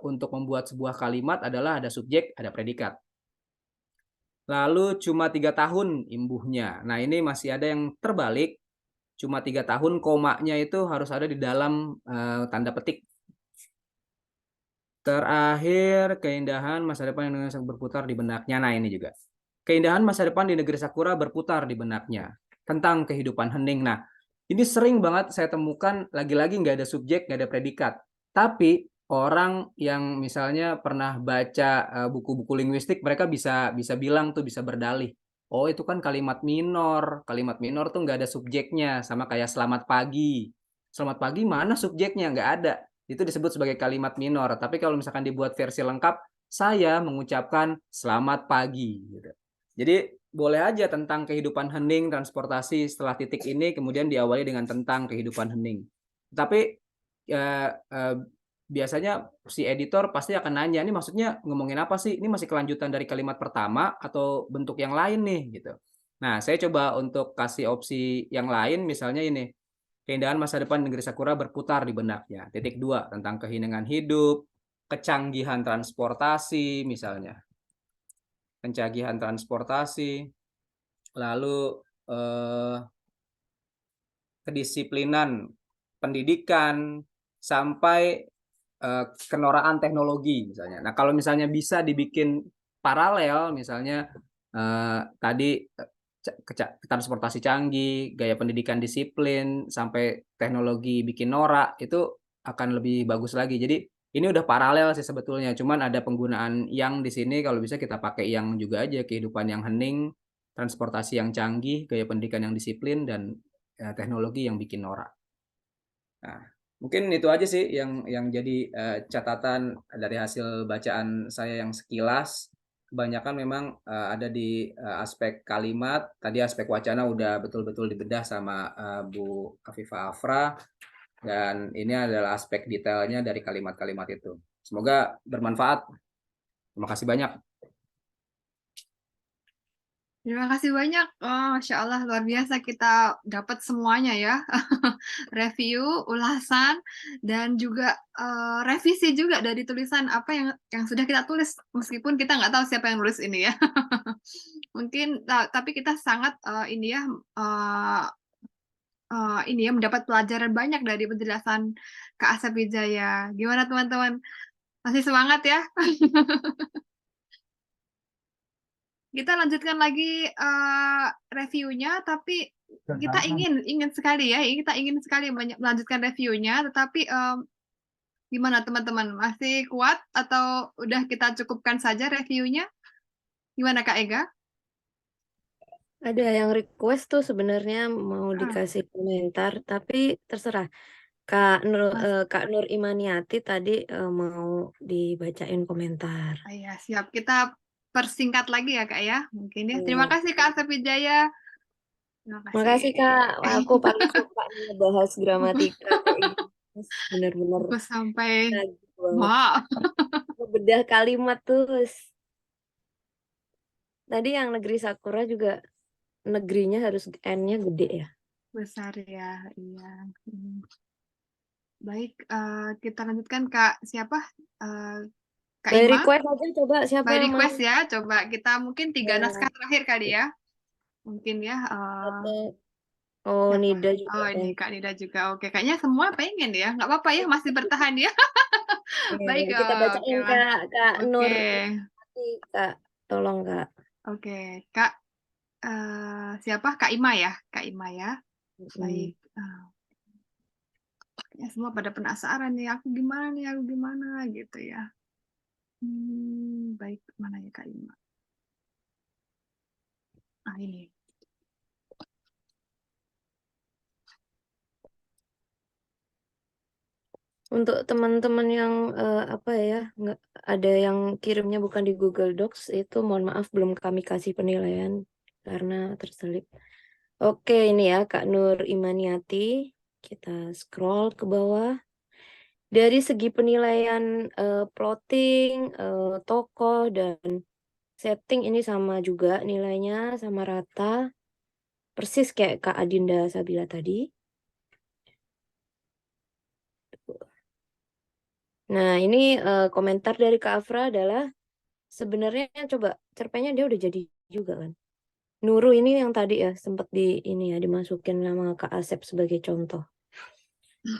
untuk membuat sebuah kalimat adalah ada subjek, ada predikat. Lalu cuma 3 tahun imbuhnya. Nah, ini masih ada yang terbalik. cuma 3 tahun, komanya itu harus ada di dalam tanda petik. Terakhir, keindahan masa depan yang berputar di benaknya. Nah, ini juga. Keindahan masa depan di negeri Sakura berputar di benaknya. Tentang kehidupan hening. Nah, ini sering banget saya temukan, lagi-lagi nggak ada subjek, nggak ada predikat. Tapi orang yang misalnya pernah baca buku-buku linguistik, mereka bisa bilang tuh, bisa berdalih. Oh, itu kan kalimat minor. Kalimat minor tuh nggak ada subjeknya, sama kayak selamat pagi. Selamat pagi mana subjeknya? Nggak ada. Itu disebut sebagai kalimat minor. Tapi kalau misalkan dibuat versi lengkap, saya mengucapkan selamat pagi. Gitu. Jadi boleh aja tentang kehidupan hening, transportasi setelah titik ini, kemudian diawali dengan tentang kehidupan hening. Tapi biasanya si editor pasti akan nanya, ini maksudnya ngomongin apa sih? Ini masih kelanjutan dari kalimat pertama atau bentuk yang lain nih? Gitu. Nah, saya coba untuk kasih opsi yang lain, misalnya ini. Keindahan masa depan negeri Sakura berputar di benaknya. Titik 2, tentang keheningan hidup, kecanggihan transportasi misalnya. Kecanggihan transportasi, lalu kedisiplinan pendidikan, sampai kenoraan teknologi misalnya. Nah, kalau misalnya bisa dibikin paralel, misalnya tadi transportasi canggih, gaya pendidikan disiplin, sampai teknologi bikin norak, itu akan lebih bagus lagi. Jadi ini udah paralel sih sebetulnya, cuman ada penggunaan yang di sini, kalau bisa kita pakai yang juga aja, kehidupan yang hening, transportasi yang canggih, gaya pendidikan yang disiplin, dan teknologi yang bikin norak. Nah, mungkin itu aja sih yang jadi catatan dari hasil bacaan saya yang sekilas. Kebanyakan memang ada di aspek kalimat. Tadi aspek wacana udah betul-betul dibedah sama Bu Afifah Afra. Dan ini adalah aspek detailnya dari kalimat-kalimat itu. Semoga bermanfaat. Terima kasih banyak. Terima kasih banyak. Oh, Masya Allah, luar biasa kita dapat semuanya ya. Review, ulasan, dan juga revisi juga dari tulisan apa yang sudah kita tulis, meskipun kita nggak tahu siapa yang nulis ini ya. Mungkin, tapi kita sangat ini ya, mendapat pelajaran banyak dari penjelasan Kak Asep Wijaya. Gimana teman-teman? Masih semangat ya? Kita lanjutkan lagi reviewnya, tapi kita ingin sekali ya, kita ingin sekali melanjutkan reviewnya, tetapi gimana teman-teman? Masih kuat atau udah kita cukupkan saja reviewnya? Gimana Kak Ega? Ada yang request tuh sebenarnya mau dikasih komentar, tapi terserah. Kak Nur Imaniati tadi mau dibacain komentar. Iya, siap. Kita persingkat lagi ya Kak ya, mungkin ya. Terima kasih Kak Asep Wijaya. Terima kasih. Makasih Kak, aku paling suka nih bahas gramatika kayak gitu. Bener-bener Aku sampai wow. Bedah kalimat terus. Tadi yang negeri Sakura juga negerinya harus N-nya gede ya. Besar ya, iya. Baik, kita lanjutkan Kak siapa? Kak By Ima? request aja coba siapa By yang request mau. ya, coba kita mungkin 3 naskah terakhir kali ya. Mungkin ya. Oh, siapa? Nida juga. Oh, ini Kak Nida juga. Oke, kayaknya semua pengen ya. Nggak apa-apa ya, masih bertahan ya. Baik, Kita bacain oke lah. Kak Nur. Oke. Kak, tolong Kak. Oke, Kak. Siapa? Kak Ima ya? Kak Ima ya. Baik. Ya, semua pada penasaran nih, aku gimana gitu ya. Baik, mana ya Kak Ima? Ah, ini. Untuk teman-teman yang apa ya, nggak ada yang kirimnya bukan di Google Docs, itu mohon maaf belum kami kasih penilaian karena terselip. Oke, ini ya Kak Nur Imaniati. Kita scroll ke bawah. Dari segi penilaian plotting, tokoh, dan setting ini sama juga nilainya, sama rata. Persis kayak Kak Adinda Sabila tadi. Nah, ini komentar dari Kak Afra adalah sebenarnya coba cerpennya dia udah jadi juga kan. Nurul ini yang tadi ya sempat dimasukin nama Kak Asep sebagai contoh.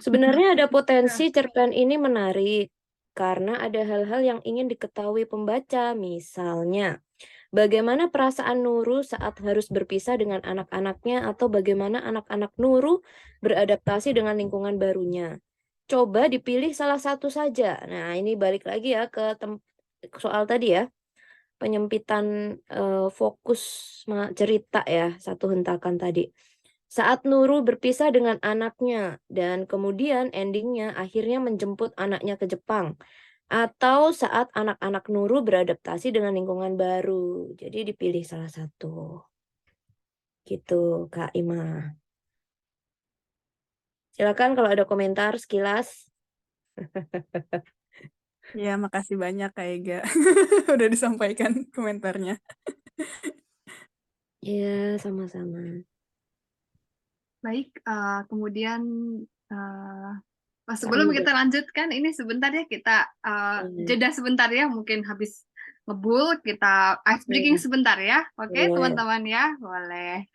Sebenarnya ada potensi cerpen ini menarik karena ada hal-hal yang ingin diketahui pembaca, misalnya bagaimana perasaan Nurul saat harus berpisah dengan anak-anaknya atau bagaimana anak-anak Nurul beradaptasi dengan lingkungan barunya. Coba dipilih salah satu saja. Nah, ini balik lagi ya ke soal tadi ya, penyempitan fokus cerita ya, satu hentakan tadi. Saat Nurul berpisah dengan anaknya dan kemudian endingnya akhirnya menjemput anaknya ke Jepang. Atau saat anak-anak Nurul beradaptasi dengan lingkungan baru. Jadi dipilih salah satu. Gitu, Kak Ima. Silakan kalau ada komentar sekilas. Ya, makasih banyak Kak Ega. Udah disampaikan komentarnya. Iya, sama-sama. Baik, kemudian sebelum kita lanjutkan, ini sebentar ya kita jeda sebentar ya, mungkin habis ngebul kita ice breaking sebentar ya, oke teman-teman ya, boleh.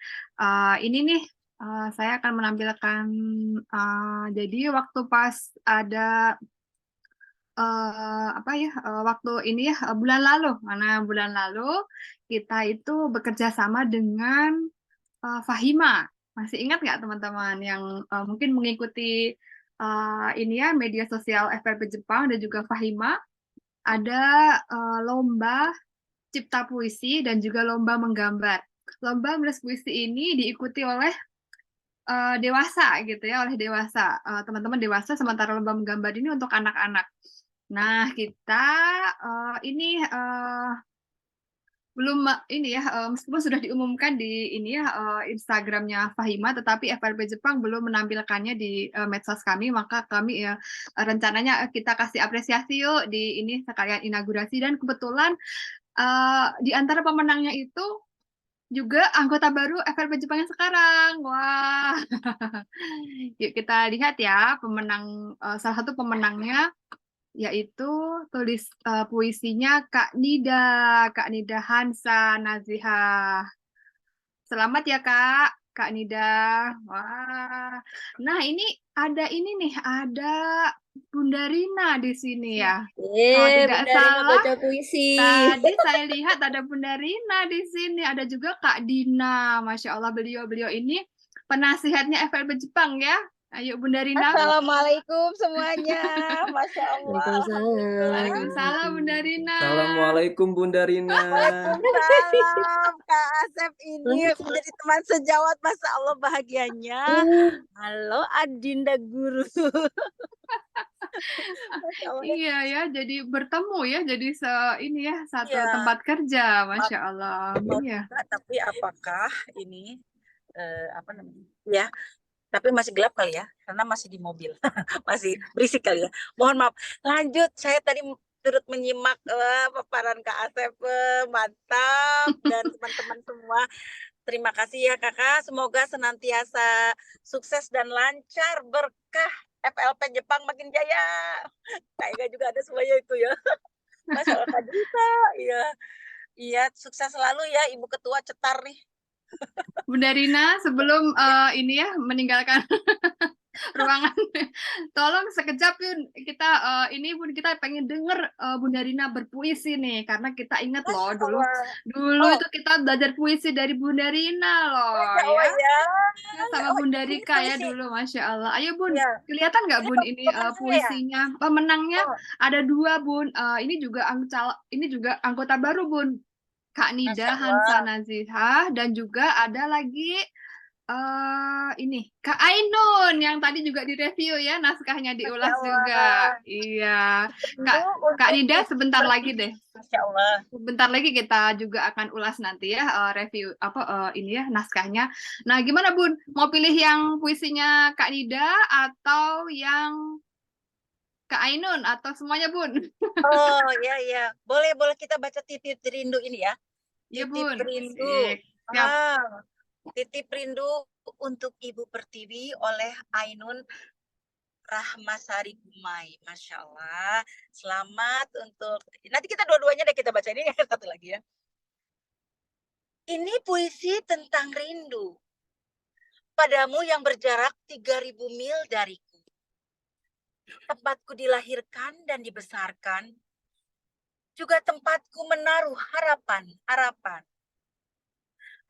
Ini nih saya akan menampilkan, jadi waktu pas ada waktu ini ya bulan lalu kita itu bekerja sama dengan Fahima. Masih ingat nggak teman-teman yang mungkin mengikuti ini ya media sosial FLP Jepang dan juga Fahima, ada lomba cipta puisi dan juga lomba menggambar. Lomba menulis puisi ini diikuti oleh dewasa gitu ya, oleh dewasa, teman-teman dewasa, sementara lomba menggambar ini untuk anak-anak. Nah, kita ini belum ini ya, meskipun sudah diumumkan di ini ya Instagramnya Fahima, tetapi FLP Jepang belum menampilkannya di medsos kami, maka kami ya rencananya kita kasih apresiasi yuk di ini sekalian inaugurasi, dan kebetulan di antara pemenangnya itu juga anggota baru FLP Jepang yang sekarang. Wah. Yuk kita lihat ya pemenang, salah satu pemenangnya yaitu puisinya Kak Nida Hansa Nazihah. Selamat ya Kak Nida. Wah. Nah, ini ada Bunda Rina di sini ya. Kalau tidak Bunda Rina salah, baca puisi. tadi saya lihat ada Bunda Rina di sini. Ada juga Kak Dina. Masya Allah, beliau ini penasihatnya FLP Jepang ya. Ayo Bunda Rina. Assalamualaikum semuanya. Masya Allah. Waalaikumsalam Bunda Rina. Assalamualaikum Bunda Rina. Waalaikumsalam Kak Asep, ini menjadi teman sejawat, Masya Allah bahagianya. Halo Adinda Guru. Iya ya, jadi bertemu ya, jadi ini ya satu tempat kerja, Masya Allah. Iya. Tapi apakah ini apa namanya? Ya. Tapi masih gelap kali ya, karena masih di mobil. Masih berisik kali ya. Mohon maaf. Lanjut, saya tadi turut menyimak paparan Kak Asep, mantap. Dan teman-teman semua, terima kasih ya Kakak. Semoga senantiasa sukses dan lancar, berkah. FLP Jepang makin jaya. Kayaknya juga ada semuanya itu ya. Masya Allah Kak Dita. Iya. Iya, sukses selalu ya Ibu Ketua Cetar nih. Bunda Rina, sebelum ini ya meninggalkan ruangan, tolong sekejap Yun, kita kita pengen denger Bunda Rina berpuisi nih, karena kita ingat loh dulu itu kita belajar puisi dari Bunda Rina loh ya. Sama Bunda Rika ya dulu, Masya Allah. Ayo Bun, kelihatan nggak Bun ini puisinya? Pemenangnya ada 2 Bun. Ini juga anggota baru Bun. Kak Nida Hansa Nazihah, dan juga ada lagi ini Kak Ainun yang tadi juga direview ya, naskahnya diulas juga. Iya. Kak Nida sebentar lagi deh. Masya Allah. Sebentar lagi kita juga akan ulas nanti ya review ini ya naskahnya. Nah, gimana Bun? Mau pilih yang puisinya Kak Nida atau yang Kak Ainun atau semuanya Bun? Oh ya, boleh kita baca Titip Rindu ini ya. Iya Titip Bun. Rindu. Titip Rindu untuk Ibu Pertiwi oleh Ainun Rahmasari Gumai. Masya Allah. Selamat untuk, nanti kita dua-duanya deh kita baca ini satu lagi ya. Ini puisi tentang rindu padamu yang berjarak 3.000 mil dariku. Tempatku dilahirkan dan dibesarkan, juga tempatku menaruh harapan.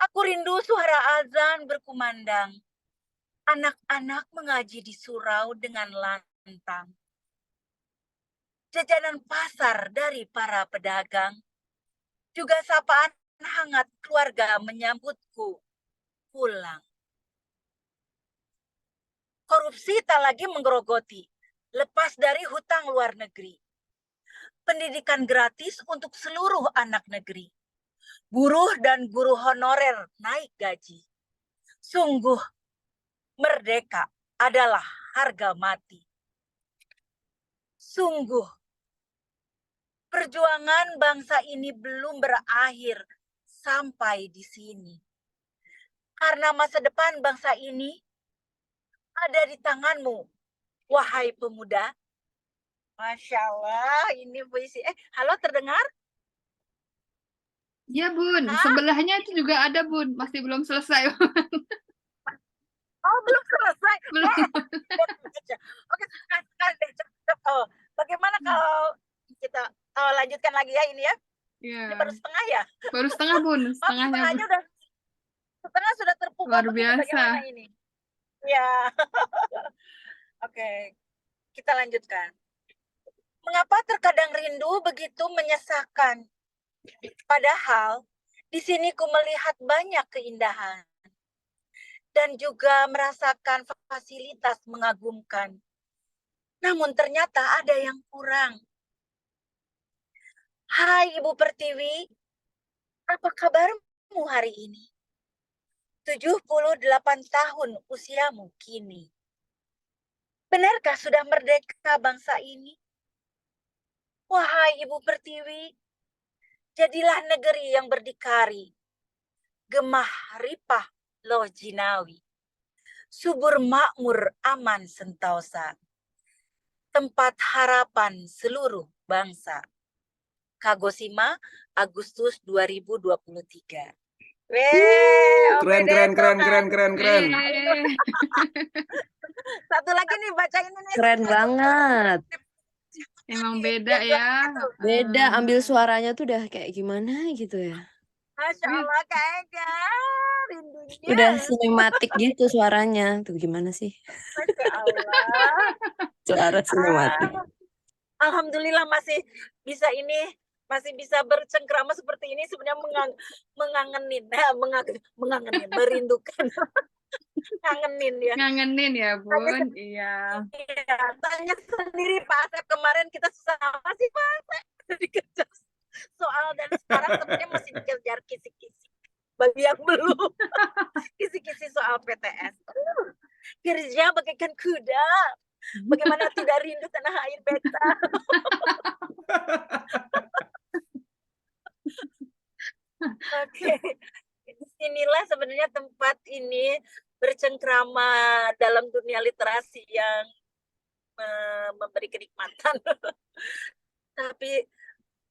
Aku rindu suara azan berkumandang, anak-anak mengaji di surau dengan lantang. Jajanan pasar dari para pedagang, juga sapaan hangat keluarga menyambutku pulang. Korupsi tak lagi menggerogoti, lepas dari hutang luar negeri. Pendidikan gratis untuk seluruh anak negeri. Buruh dan guru honorer naik gaji. Sungguh, merdeka adalah harga mati. Sungguh, perjuangan bangsa ini belum berakhir sampai di sini. Karena masa depan bangsa ini ada di tanganmu, wahai pemuda. Masya Allah, ini puisi. Halo, terdengar? Iya Bun, sebelahnya itu juga ada Bun, masih belum selesai. Oh, belum selesai. Belum. Oke, bagaimana kalau kita lanjutkan lagi ya ini ya? Iya. Ini baru setengah ya? Baru setengah Bun, Maaf, setengahnya Bun. setengah sudah terpukul. Luar begini, biasa. bagaimana ini? Ya. Oke, kita lanjutkan. Mengapa terkadang rindu begitu menyesakan? Padahal di sini ku melihat banyak keindahan dan juga merasakan fasilitas mengagumkan. Namun ternyata ada yang kurang. Hai Ibu Pertiwi, apa kabarmu hari ini? 78 tahun usiamu kini. Benarkah sudah merdeka bangsa ini? Wahai Ibu Pertiwi, jadilah negeri yang berdikari. Gemah ripah loh jinawi. Subur makmur aman sentosa. Tempat harapan seluruh bangsa. Kagosima, Agustus 2023. Keren. Satu lagi nih, bacain ini. Keren banget. Emang beda ya. Beda, ambil suaranya tuh udah kayak gimana gitu ya. Masya Allah, Kak Ega, rindunya. Udah sinematik gitu suaranya. Tuh gimana sih? Masya Allah. Suara sinematik. Alhamdulillah masih bisa ini, masih bisa bercengkrama seperti ini, sebenarnya mengangenin, merindukan. Ngangenin ya. Ngangenin ya Bun, iya. Iya, tanya sendiri Pak Asep, kemarin kita susah apa sih Pak Asep? Dikejar soal dan sekarang sebenarnya masih dikejar kisi-kisi. Bagi yang belum, kisi-kisi soal PTS. Kerja bagaikan kuda. Bagaimana tidak rindu tanah air beta. Oke, disinilah sebenarnya tempat ini bercengkrama dalam dunia literasi yang memberi kenikmatan. Tapi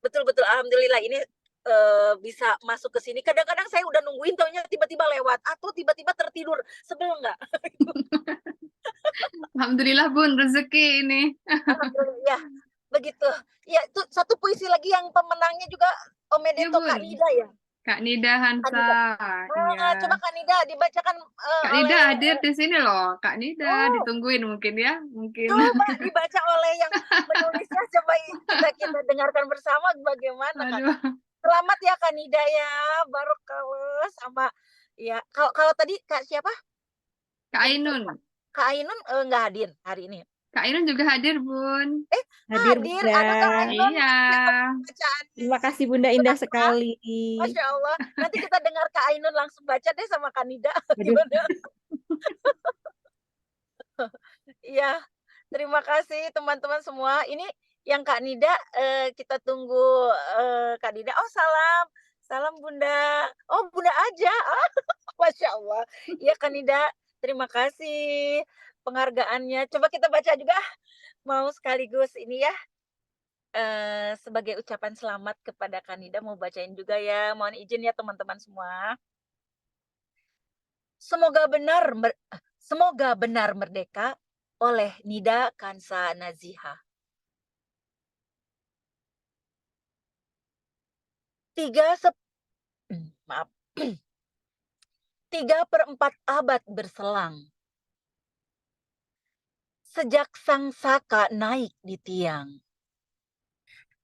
betul-betul alhamdulillah ini bisa masuk ke sini. Kadang-kadang saya udah nungguin, taunya tiba-tiba lewat atau tiba-tiba tertidur. Sebel nggak? Alhamdulillah Bun, rezeki ini. Alhamdulillah, begitu. Ya, itu satu puisi lagi yang pemenangnya juga Omedeto Kak Nida ya. Kak Nida Hansa. Iya. Coba Kak Nida dibacakan. Kak Nida hadir di sini loh. Kak Nida ditungguin mungkin ya, mungkin. Coba dibaca oleh yang menulisnya, coba kita dengarkan bersama bagaimana Kak. Selamat ya Kak Nida ya, barokallah sama ya. Kalau tadi Kak siapa? Kak Ainun. Kak Ainun nggak hadir hari ini. Kak Ainun juga hadir, Bun. Hadir, Bunda. Bunda. Ada Kak Ainun. Iya. Terima kasih Bunda, indah sekali. Masya Allah. Nanti kita dengar Kak Ainun langsung baca deh sama Kak Nida. Gimana? Iya. Terima kasih teman-teman semua. Ini yang Kak Nida, kita tunggu Kak Nida. Oh, salam. Salam Bunda. Oh, Bunda aja. Masya Allah. Iya Kak Nida. Terima kasih penghargaannya. Coba kita baca juga. Mau sekaligus ini ya. sebagai ucapan selamat kepada Kanida mau bacain juga ya. Mohon izin ya teman-teman semua. Semoga benar merdeka oleh Nida Kansa Naziha. 3/4 abad berselang. Sejak sang saka naik di tiang.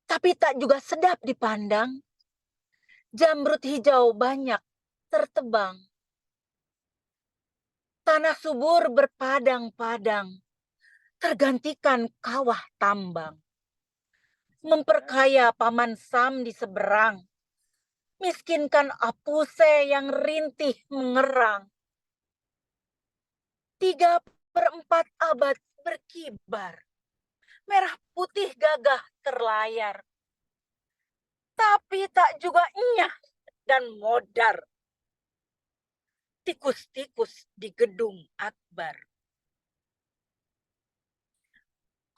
Tapi tak juga sedap dipandang. Jamrut hijau banyak tertebang. Tanah subur berpadang-padang. Tergantikan kawah tambang. Memperkaya paman Sam di seberang. Miskinkan Apuse yang rintih mengerang. 3/4 abad berkibar. Merah putih gagah terlayar. Tapi tak juga enyah dan modar. Tikus-tikus di gedung akbar.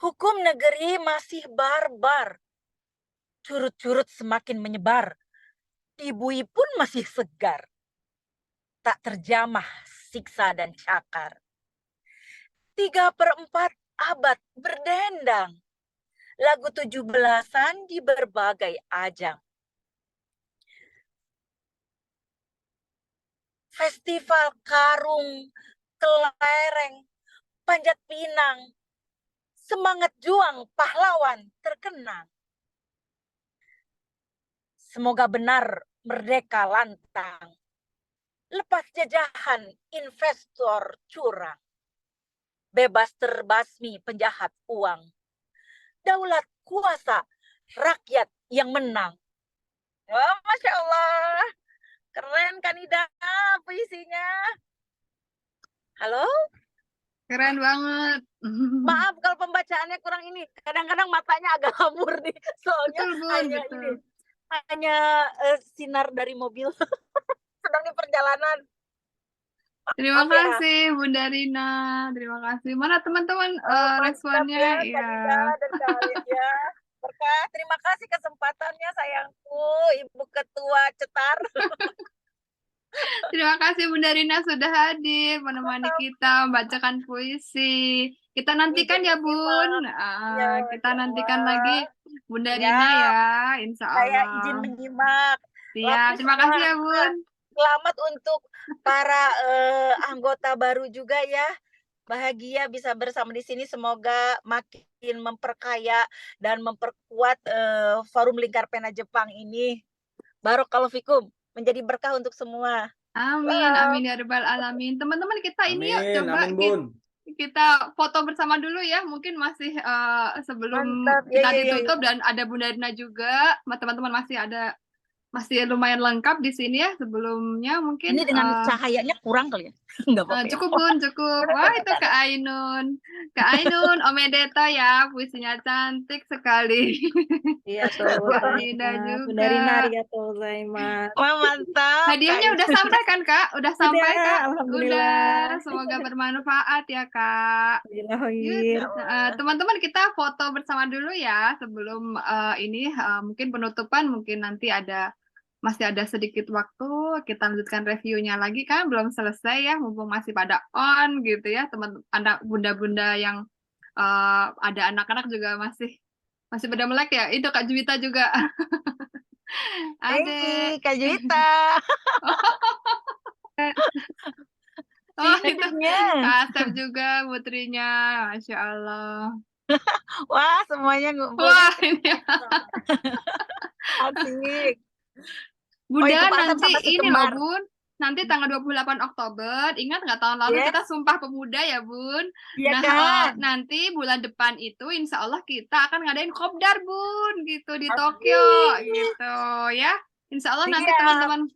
Hukum negeri masih barbar. Curut-curut semakin menyebar. Dibui pun masih segar. Tak terjamah siksa dan cakar. 3/4 abad berdendang. Lagu 17-an di berbagai ajang. Festival karung, kelereng, panjat pinang. Semangat juang pahlawan terkenang. Semoga benar merdeka lantang. Lepas jajahan investor curang. Bebas terbasmi penjahat uang. Daulat kuasa rakyat yang menang. Wah, Masya Allah. Keren Kanida puisinya. Halo? Keren banget. Maaf kalau pembacaannya kurang ini. Kadang-kadang matanya agak hamur nih. Soalnya Betul, Bun, hanya betul. ini. Hanya sinar dari mobil. Sedang di perjalanan. Terima Maaf ya. kasih Bunda Rina. Terima kasih. Mana teman-teman Mantap responnya? ya Ya. Kanida dan Kak ya. Berkah. Terima kasih kesempatannya sayangku. Ibu Ketua Cetar. Terima kasih Bunda Rina sudah hadir menemani kita membacakan puisi. Kita nantikan ya Bun. Ya, Kita Masya nantikan Allah. lagi Bunda Rina Siap. ya, insya Saya Allah. izin menyimak. Siap. Love you Terima kasih ya semua. Bun. Selamat untuk para anggota baru juga ya. Bahagia bisa bersama di sini. Semoga makin memperkaya dan memperkuat Forum Lingkar Pena Jepang ini. Barakallahu fikum. Menjadi berkah untuk semua. Amin, Love. amin ya rabbal alamin. Teman-teman kita ini yuk Amin, coba amin Bun. kita foto bersama dulu ya. Mungkin masih sebelum Mantap. Ya, kita ya, ya, ya. ditutup dan ada Bunda Rina juga. Teman-teman masih lumayan lengkap di sini ya. Sebelumnya mungkin Ini dengan cahayanya kurang kali ya? Enggak apa-apa ya. cukup Bun, cukup. Wah, itu Kak Ainun. Kak Ainun, Omedeto ya, puisinya cantik sekali. Iya, Kak Rina Bunda Rina, juga. arigatou gozaimasu. Wah, mantap. Hadiahnya Kak udah sampai kan Kak? Udah sampai Udah, Kak? alhamdulillah. Udah. Semoga bermanfaat ya Kak. Alhamdulillah, Yuk, Hoir. teman-teman kita foto bersama dulu ya sebelum ini mungkin penutupan mungkin nanti masih ada sedikit waktu kita lanjutkan reviewnya lagi kan belum selesai ya mumpung masih pada on gitu ya teman anak bunda-bunda yang ada anak-anak juga masih pada melek ya itu Kak Juwita juga. Hey, Kak Juwita. Oh itu Adiknya. Kak Asep juga putrinya, Masya Allah. Wah, semuanya ngumpul. Wah ini Asik. Bunda itu Pak Asep nanti sama si ini loh kembar. Bun, nanti tanggal 28 Oktober, ingat nggak tahun lalu Yes. kita Sumpah Pemuda ya Bun? Iya Nah kan? nanti bulan depan itu insya Allah kita akan ngadain kopdar Bun, gitu di Tokyo, Asik. gitu ya. Insya Allah nanti Iya. teman-teman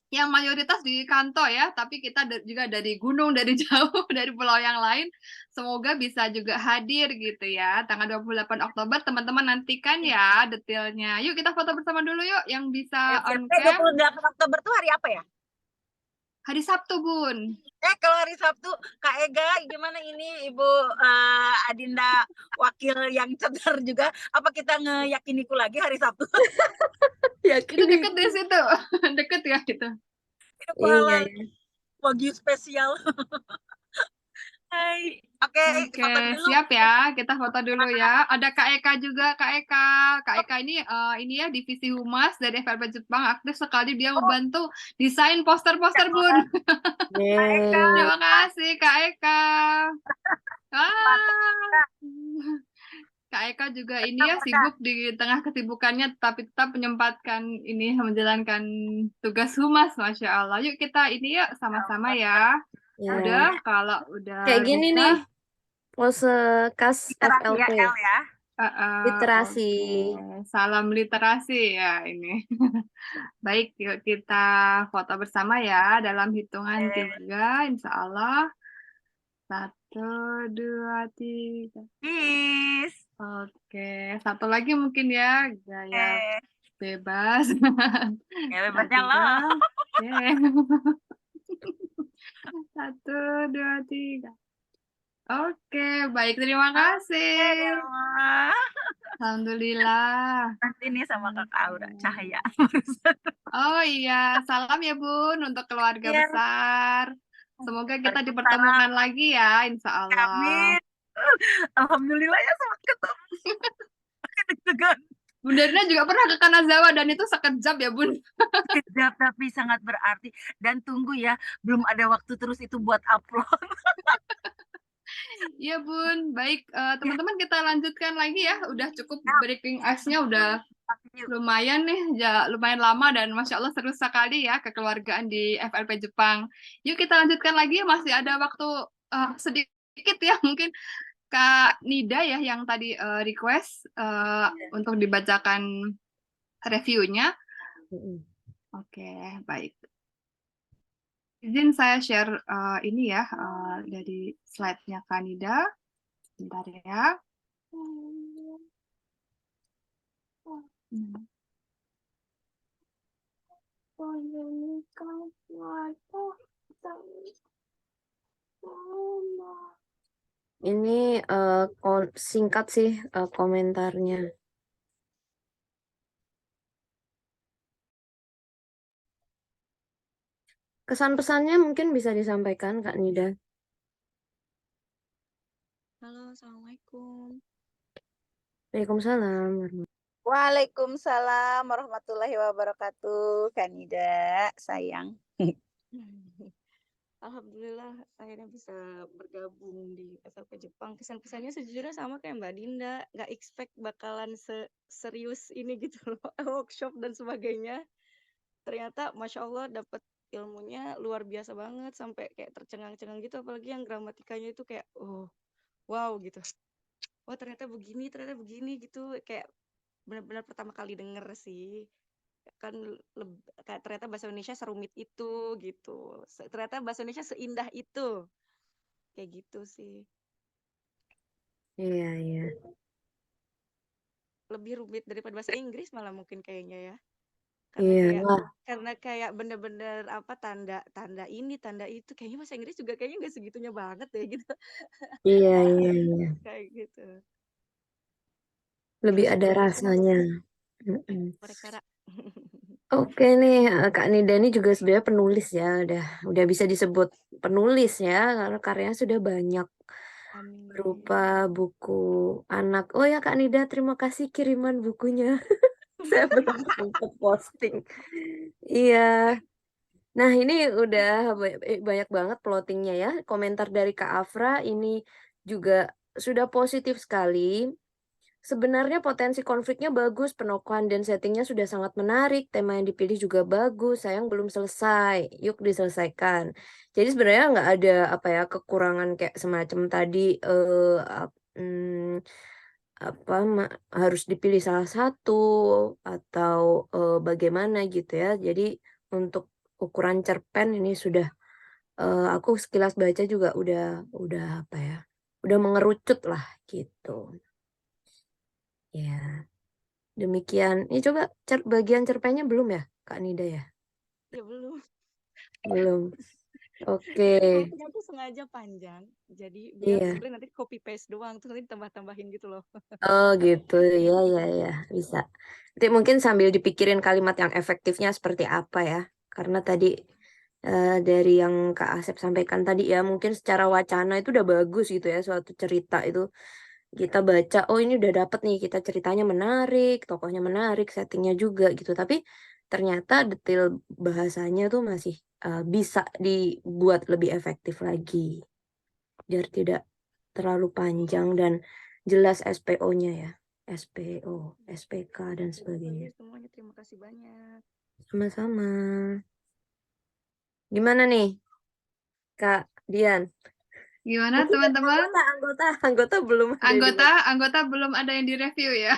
yang mayoritas di kantor ya, tapi kita juga dari gunung, dari jauh, dari pulau yang lain, semoga bisa juga hadir gitu ya. Tanggal 28 Oktober, teman-teman nantikan ya detailnya. Yuk kita foto bersama dulu yuk, yang bisa on cam. 28 Oktober tuh hari apa ya? Hari Sabtu, Bun. Kalau hari Sabtu, Kak Ega, gimana ini Ibu Adinda wakil yang cetar juga? Apa kita ngeyakiniku lagi hari Sabtu? Itu deket di situ. Deket ya gitu. Itu Iya, pahala iya. wagyu spesial. Hai, oke, Oke, foto dulu. siap ya. Kita foto dulu ya. Ada Kak Eka juga, Kak Eka. Kak Eka ini ya divisi humas dari FLP Jepang. Aktif sekali dia membantu desain poster-poster, Bun. Yeay. Terima kasih, Kak Eka. Kak Eka juga ini ya sibuk di tengah kesibukannya, tapi tetap menyempatkan ini menjalankan tugas humas, Masya Allah. Yuk kita ini ya sama-sama ya. Ya. Udah, kalau udah Kayak gini bisa. nih, pose khas FLP. ya. Literasi. Oke. Salam literasi ya ini. Baik, yuk kita foto bersama ya dalam hitungan 3, insya Allah. 1, 2, 3. Peace. Oke, satu lagi mungkin ya, gaya bebas. Ya bebasnya lo. Oke. 1, 2, 3. Oke, baik, terima kasih. Alhamdulillah. Nanti nih sama Kakak Aura Cahaya. Oh iya, salam ya Bun untuk keluarga Iya. besar. Semoga kita dipertemukan lagi ya, insya Allah. Amin. Alhamdulillah ya selamat ketemu. Deg-degan. Bunda Rina juga pernah ke Kanazawa dan itu sekejap ya Bun. Sekejap tapi sangat berarti. Dan tunggu ya, belum ada waktu terus itu buat upload. Iya Bun, baik teman-teman kita lanjutkan lagi ya. Udah cukup breaking ice-nya udah lumayan nih, ya lumayan lama dan Masya Allah seru sekali ya kekeluargaan di FLP Jepang. Yuk kita lanjutkan lagi, masih ada waktu sedikit ya mungkin Kak Nida ya yang tadi request untuk dibacakan reviewnya. Oke, baik. Izin saya share ini ya dari slide-nya Kak Nida. Bentar ya. Ini singkat sih komentarnya. Kesan-pesannya mungkin bisa disampaikan Kak Nida. Halo, Assalamualaikum. Waalaikumsalam. Waalaikumsalam warahmatullahi wabarakatuh. Kanida, sayang. Alhamdulillah akhirnya bisa bergabung di FLP Jepang. Kesan-pesannya sejujurnya sama kayak Mbak Dinda, nggak expect bakalan serius ini gitu loh, workshop dan sebagainya. Ternyata Masya Allah dapat ilmunya luar biasa banget, sampai kayak tercengang-cengang gitu, apalagi yang gramatikanya itu kayak, oh wow gitu. Wah ternyata begini gitu, kayak benar-benar pertama kali denger sih. Kan kayak ternyata bahasa Indonesia serumit itu gitu. Ternyata bahasa Indonesia seindah itu. Kayak gitu sih. Iya, iya. Lebih rumit daripada bahasa Inggris malah mungkin kayaknya ya. Iya. Karena kayak bener-bener apa tanda ini, tanda itu. Kayaknya bahasa Inggris juga kayaknya nggak segitunya banget ya gitu. Iya. Kayak gitu. Lebih ada rasanya. Oke nih, Kak Nida ini juga sebenarnya penulis ya, udah bisa disebut penulis ya, karena karyanya sudah banyak. Berupa buku anak. Oh ya Kak Nida, terima kasih kiriman bukunya. Saya belum sempat posting. Iya. Nah ini udah banyak banget plottingnya ya. Komentar dari Kak Afra ini juga sudah positif sekali. Sebenarnya potensi konfliknya bagus, penokohan dan settingnya sudah sangat menarik, tema yang dipilih juga bagus, sayang belum selesai, yuk diselesaikan. Jadi sebenarnya nggak ada apa ya kekurangan kayak semacam tadi harus dipilih salah satu atau bagaimana gitu ya. Jadi untuk ukuran cerpen ini sudah aku sekilas baca juga udah apa ya, udah mengerucut lah gitu. Ya, demikian. Ini coba bagian cerpennya belum ya, Kak Nida ya? Ya belum. Belum. Oke. Waktunya tuh sengaja panjang, jadi biar Iya. sebenarnya nanti copy paste doang, terus nanti tambah-tambahin gitu loh. Oh gitu, ya, bisa. Nanti mungkin sambil dipikirin kalimat yang efektifnya seperti apa ya. Karena tadi dari yang Kak Asep sampaikan tadi ya, mungkin secara wacana itu udah bagus gitu ya, suatu cerita itu kita baca, oh ini udah dapet nih, kita ceritanya menarik, tokohnya menarik, settingnya juga gitu. Tapi ternyata detail bahasanya tuh masih bisa dibuat lebih efektif lagi, biar tidak terlalu panjang dan jelas SPO-nya ya. SPO, SPK dan sebagainya. Semuanya terima kasih banyak. Sama-sama. Gimana nih, Kak Dian? Gimana Mungkin dari teman-teman? anggota belum ada yang Anggota belum ada yang direview ya.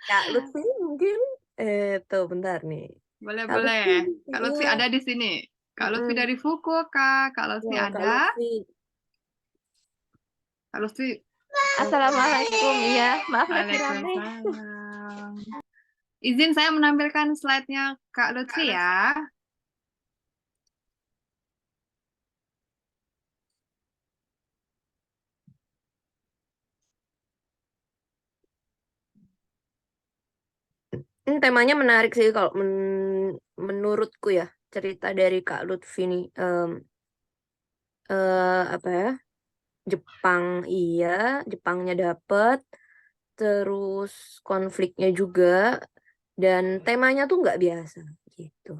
Kak Lutfi mungkin, tuh bentar nih. Kak Lutfi, Boleh. Kak Lutfi iya. ada di sini. Kak Lutfi Mm-mm. dari Fukuoka. Kak Lutfi Ya, Kak ada. Lutfi. Kak Lutfi. Assalamualaikum, ya. Maaf lagi rame. Waalaikumsalam. Izin saya menampilkan slide-nya Kak Lutfi ya. Ini temanya menarik sih kalau menurutku ya, cerita dari Kak Lutfi nih. Apa ya? Jepang iya, Jepangnya dapet, terus konfliknya juga, dan temanya tuh nggak biasa gitu.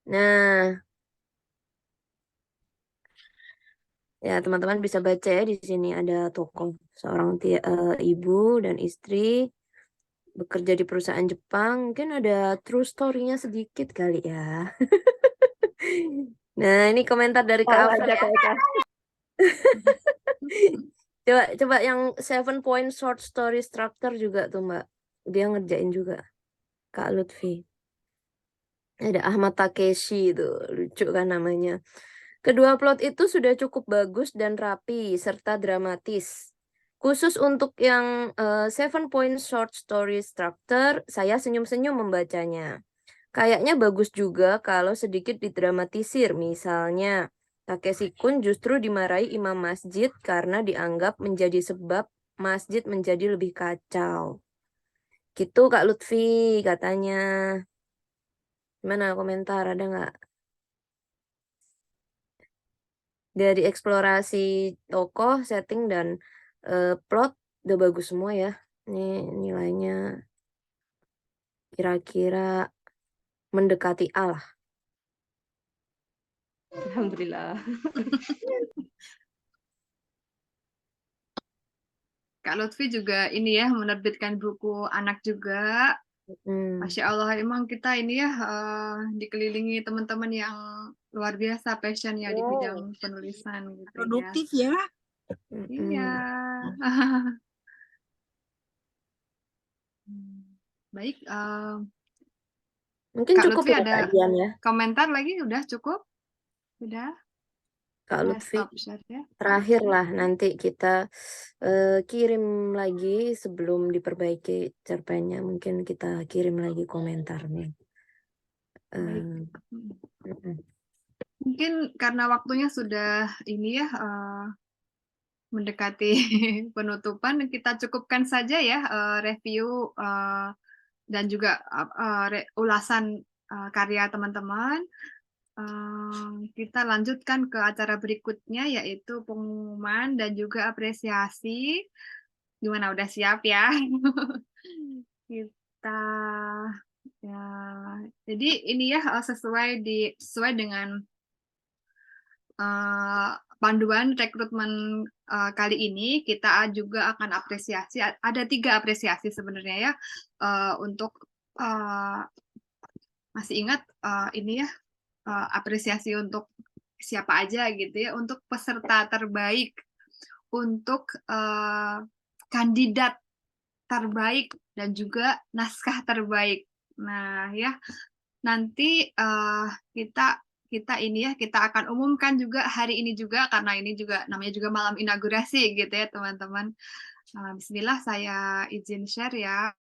Nah, ya teman-teman bisa baca ya, di sini ada tokoh seorang ibu dan istri bekerja di perusahaan Jepang. Mungkin ada true story-nya sedikit kali ya. Nah, ini komentar dari Kak Tahu Afra aja ya. Kak. Coba yang 7 point short story structure juga tuh Mbak. Dia ngerjain juga. Kak Lutfi. Ada Ahmad Takeshi itu, lucu kan namanya. Kedua plot itu sudah cukup bagus dan rapi serta dramatis. Khusus untuk yang 7 point short story structure, saya senyum-senyum membacanya. Kayaknya bagus juga kalau sedikit didramatisir. Misalnya, Takeshi Kun justru dimarahi imam masjid karena dianggap menjadi sebab masjid menjadi lebih kacau. Gitu Kak Lutfi katanya. Gimana komentar, ada nggak? Dari eksplorasi tokoh, setting, dan plot udah bagus semua ya. Ini nilainya kira-kira mendekati A lah. Alhamdulillah. Kak Lutfi juga ini ya, menerbitkan buku anak juga. Masya Allah, emang kita ini ya dikelilingi teman-teman yang luar biasa passionnya di bidang penulisan gitu Produktif ya. Iya. Baik. Mungkin Kak cukup Lutfi ya ada Kak Dian ya. komentar lagi? Udah cukup? Sudah? Kak Nah, Lutfi, stop share ya. terakhir lah nanti kita kirim lagi sebelum diperbaiki cerpennya. Mungkin kita kirim lagi komentarnya. Baik. Mungkin karena waktunya sudah ini ya mendekati penutupan, kita cukupkan saja ya review dan juga ulasan karya teman-teman. Kita lanjutkan ke acara berikutnya yaitu pengumuman dan juga apresiasi. Gimana, udah siap ya? Kita ya. Jadi ini ya sesuai dengan panduan rekrutmen kali ini, kita juga akan apresiasi. Ada 3 apresiasi sebenarnya ya untuk masih ingat ini ya apresiasi untuk siapa aja gitu ya, untuk peserta terbaik, untuk kandidat terbaik, dan juga naskah terbaik. Nah ya, nanti kita ini ya, kita akan umumkan juga hari ini juga, karena ini juga namanya juga malam inaugurasi gitu ya teman-teman. Bismillah, saya izin share ya.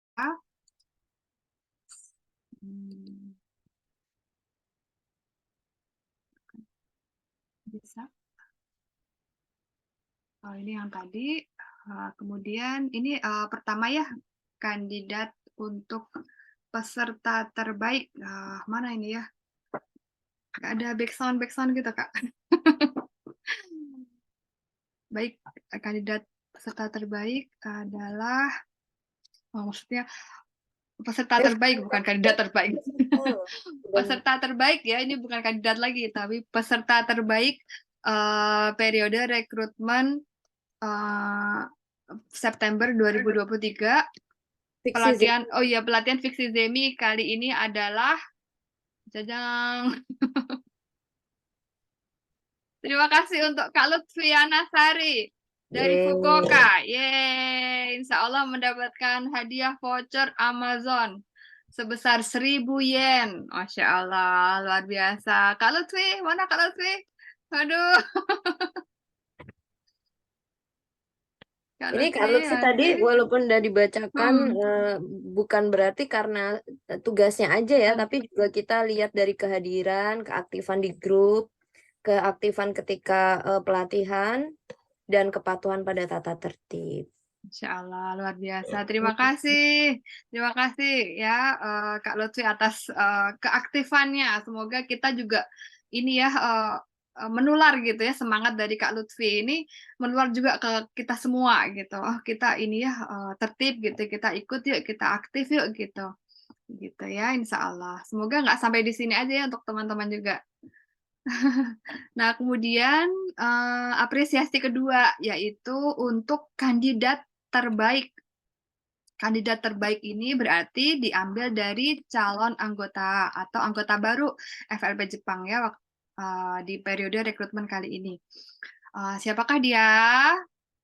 bisa. Oh, ini yang tadi. Kemudian ini pertama ya, kandidat untuk peserta terbaik. Mana ini ya? Nggak ada background gitu, Kak. Baik, kandidat peserta terbaik adalah, maksudnya peserta terbaik, bukan kandidat terbaik. Peserta terbaik ya, ini bukan kandidat lagi, tapi peserta terbaik periode rekrutmen September 2023. Pelatihan, oh iya, pelatihan Fiksi Zemi kali ini adalah jajang. Terima kasih untuk Kak Lutfiana Sari dari Fukuoka. Yeay, insya Allah mendapatkan hadiah voucher Amazon sebesar 1.000 yen. Masya Allah, luar biasa. Kak Lutfi, mana Kak Lutfi? Aduh. Kak Ini Kak Lutfi, Lutfi tadi Lutfi. walaupun udah dibacakan bukan berarti karena tugasnya aja ya, tapi juga kita lihat dari kehadiran, keaktifan di grup, keaktifan ketika pelatihan, dan kepatuhan pada tata tertib. Insya Allah, luar biasa. Terima kasih ya Kak Lutfi atas keaktifannya. Semoga kita juga ini ya menular gitu ya, semangat dari Kak Lutfi ini menular juga ke kita semua gitu. Oh, kita ini ya tertib gitu, kita ikut yuk, kita aktif yuk gitu. Gitu ya, insya Allah. Semoga nggak sampai di sini aja ya untuk teman-teman juga. Nah, kemudian apresiasi kedua yaitu untuk kandidat terbaik. Kandidat terbaik ini berarti diambil dari calon anggota atau anggota baru FLP Jepang ya di periode rekrutmen kali ini. Siapakah dia?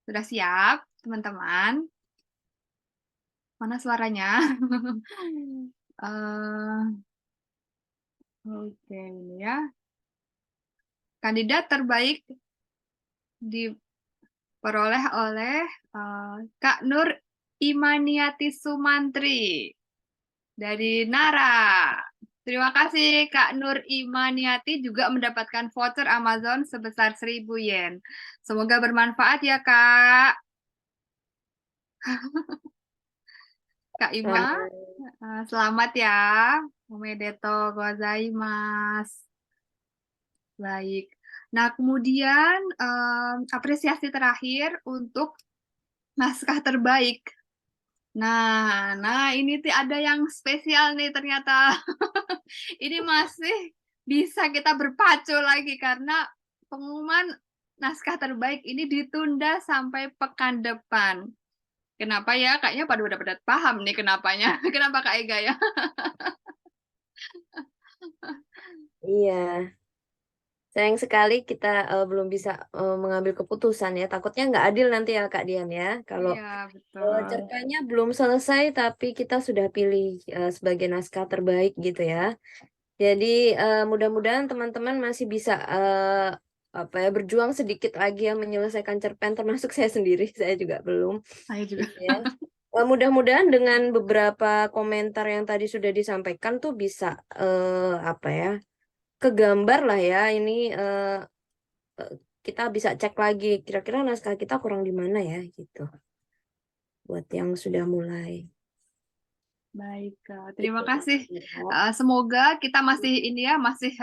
Sudah siap, teman-teman? Mana suaranya? Oke, ini ya. Kandidat terbaik diperoleh oleh Kak Nur Imaniati Sumantri dari Nara. Terima kasih Kak Nur Imaniati juga mendapatkan voucher Amazon sebesar 1.000 yen. Semoga bermanfaat ya Kak. Kak Ima, selamat ya. Omedetou gozaimasu. Baik. Nah, kemudian apresiasi terakhir untuk naskah terbaik. Nah, ini ada yang spesial nih ternyata. Ini masih bisa kita berpacu lagi karena pengumuman naskah terbaik ini ditunda sampai pekan depan. Kenapa ya? Kayaknya udah pada paham nih kenapanya. Kenapa Kak Ega ya? Iya. Sayang sekali kita belum bisa mengambil keputusan ya. Takutnya nggak adil nanti ya Kak Dian ya. Kalau Iya, betul. cerpennya belum selesai tapi kita sudah pilih sebagai naskah terbaik gitu ya. Jadi mudah-mudahan teman-teman masih bisa berjuang sedikit lagi ya menyelesaikan cerpen, termasuk saya sendiri. Saya juga belum. Saya juga. Gitu ya. Mudah-mudahan dengan beberapa komentar yang tadi sudah disampaikan tuh bisa kegambar lah ya ini kita bisa cek lagi kira-kira naskah kita kurang di mana ya gitu buat yang sudah mulai. Baik, terima kasih. Semoga kita masih ini ya masih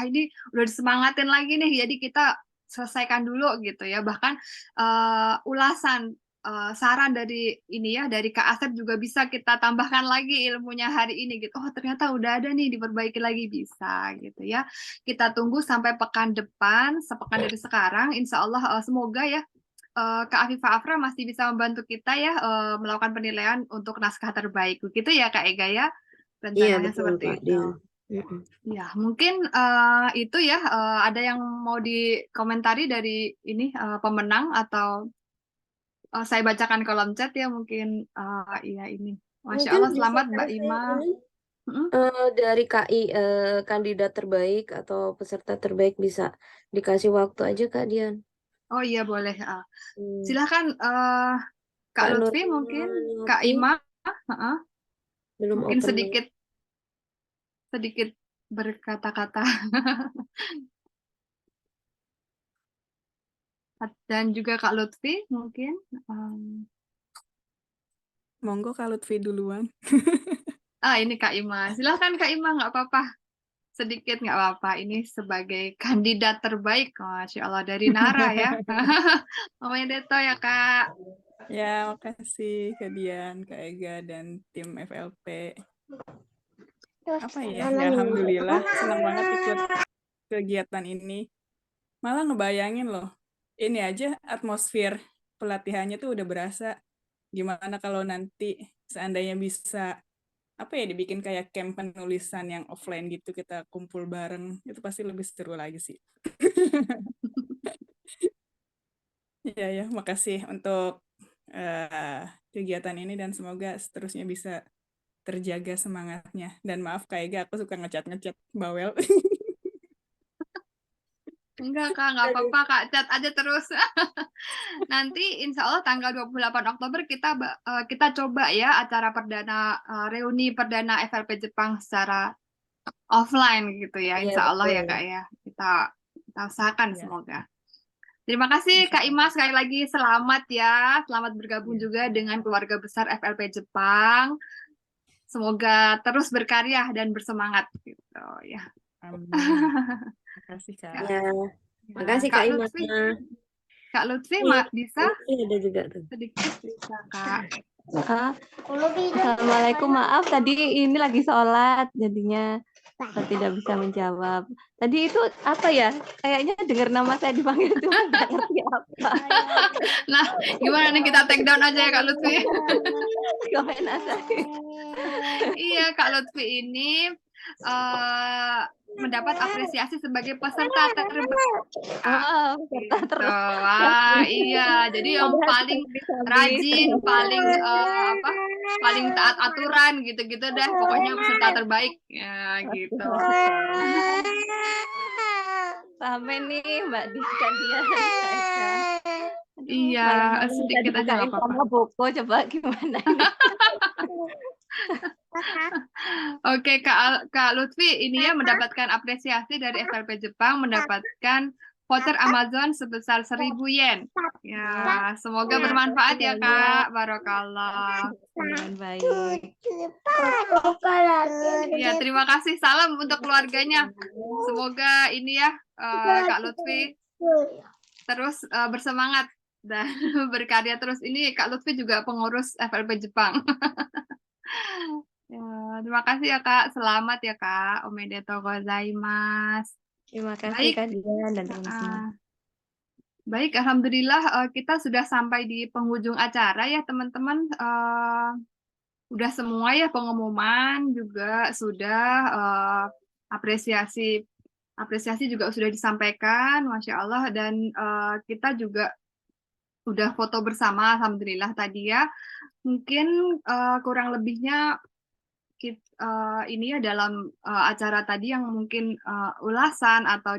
ini udah disemangatin lagi nih. Jadi kita selesaikan dulu gitu ya. Bahkan ulasan saran dari ini ya dari Kak Asep juga bisa kita tambahkan lagi ilmunya hari ini gitu. Oh, ternyata udah ada nih diperbaiki lagi bisa gitu ya. Kita tunggu sampai pekan depan, sepekan dari sekarang. Insya Allah semoga ya Kak Afifah Afra masih bisa membantu kita ya melakukan penilaian untuk naskah terbaik. Begitu ya Kak Ega ya? Iya Rencananya betul seperti Kak itu. Dian. Ya, mungkin itu ya ada yang mau dikomentari dari ini pemenang atau saya bacakan kolom chat ya mungkin iya ini. Masya Mungkin Allah bisa selamat Mbak kasih Ima. ini, dari KI kandidat terbaik atau peserta terbaik bisa dikasih waktu aja Kak Dian. Oh iya boleh. Silahkan Kak Kak Lutfi mungkin Kak Ima belum mungkin open mic. sedikit berkata-kata. Dan juga Kak Lutfi mungkin. Monggo Kak Lutfi duluan. Ini Kak Ima. Silahkan Kak Ima, nggak apa-apa. Sedikit nggak apa-apa. Ini sebagai kandidat terbaik. Masya Allah, dari Nara ya. Mamanya Deto ya Kak. Ya, makasih Kak Dian, Kak Ega, dan tim FLP. Apa ya? Ya, alhamdulillah senang banget ikut kegiatan ini. Malah ngebayangin loh, ini aja atmosfer pelatihannya tuh udah berasa. Gimana kalau nanti seandainya bisa apa ya dibikin kayak camp penulisan yang offline gitu, kita kumpul bareng, itu pasti lebih seru lagi sih. Ya, makasih untuk kegiatan ini dan semoga seterusnya bisa terjaga semangatnya. Dan maaf Kak Ega, aku suka ngecat bawel. Enggak Kak, nggak apa-apa Kak, chat aja terus. Nanti insya Allah tanggal 28 Oktober kita coba ya acara perdana reuni perdana FLP Jepang secara offline gitu ya, insya Allah ya Kak ya. Kita usahakan semoga. Terima kasih Kak Ima, sekali lagi selamat ya, selamat bergabung juga dengan keluarga besar FLP Jepang. Semoga terus berkarya dan bersemangat gitu ya. Amin. Makasih Kak. Ya, makasih Kak Ima. Kak Lutfi, bisa? Ada juga tuh. Sedikit bisa Kak. Assalamualaikum, maaf tadi ini lagi sholat jadinya saya tidak bisa menjawab. Tadi itu apa ya? Kayaknya dengar nama saya dipanggil itu nggak ngerti apa. Nah, gimana nih kita take down aja ya Kak Lutfi? Komen aja. Iya, Kak Lutfi ini mendapat apresiasi sebagai peserta terbaik. Wah, iya. Jadi yang paling rajin, paling taat aturan gitu-gitu deh. Pokoknya peserta terbaik ya gitu. Sampai nih Mbak Diska dia. Iya, sedikit aja nggak apa-apa. Boko coba gimana ini? Oke, Kak Lutfi ini ya mendapatkan apresiasi dari FLP Jepang, mendapatkan voucher Amazon sebesar 1.000 yen. Ya, semoga bermanfaat ya Kak. Barakallah. Dengan baik. Ya, terima kasih. Salam untuk keluarganya. Semoga ini ya Kak Lutfi terus bersemangat dan berkarya terus. Ini Kak Lutfi juga pengurus FLP Jepang. Ya, terima kasih ya Kak. Selamat ya Kak. Omedetou gozaimasu. Terima kasih Kak Dian dan teman-teman. Baik, alhamdulillah kita sudah sampai di penghujung acara ya teman-teman. Udah semua ya pengumuman juga sudah, apresiasi juga sudah disampaikan, Masya Allah, dan kita juga udah foto bersama, alhamdulillah tadi ya. Mungkin kurang lebihnya ini ya dalam acara tadi yang mungkin ulasan atau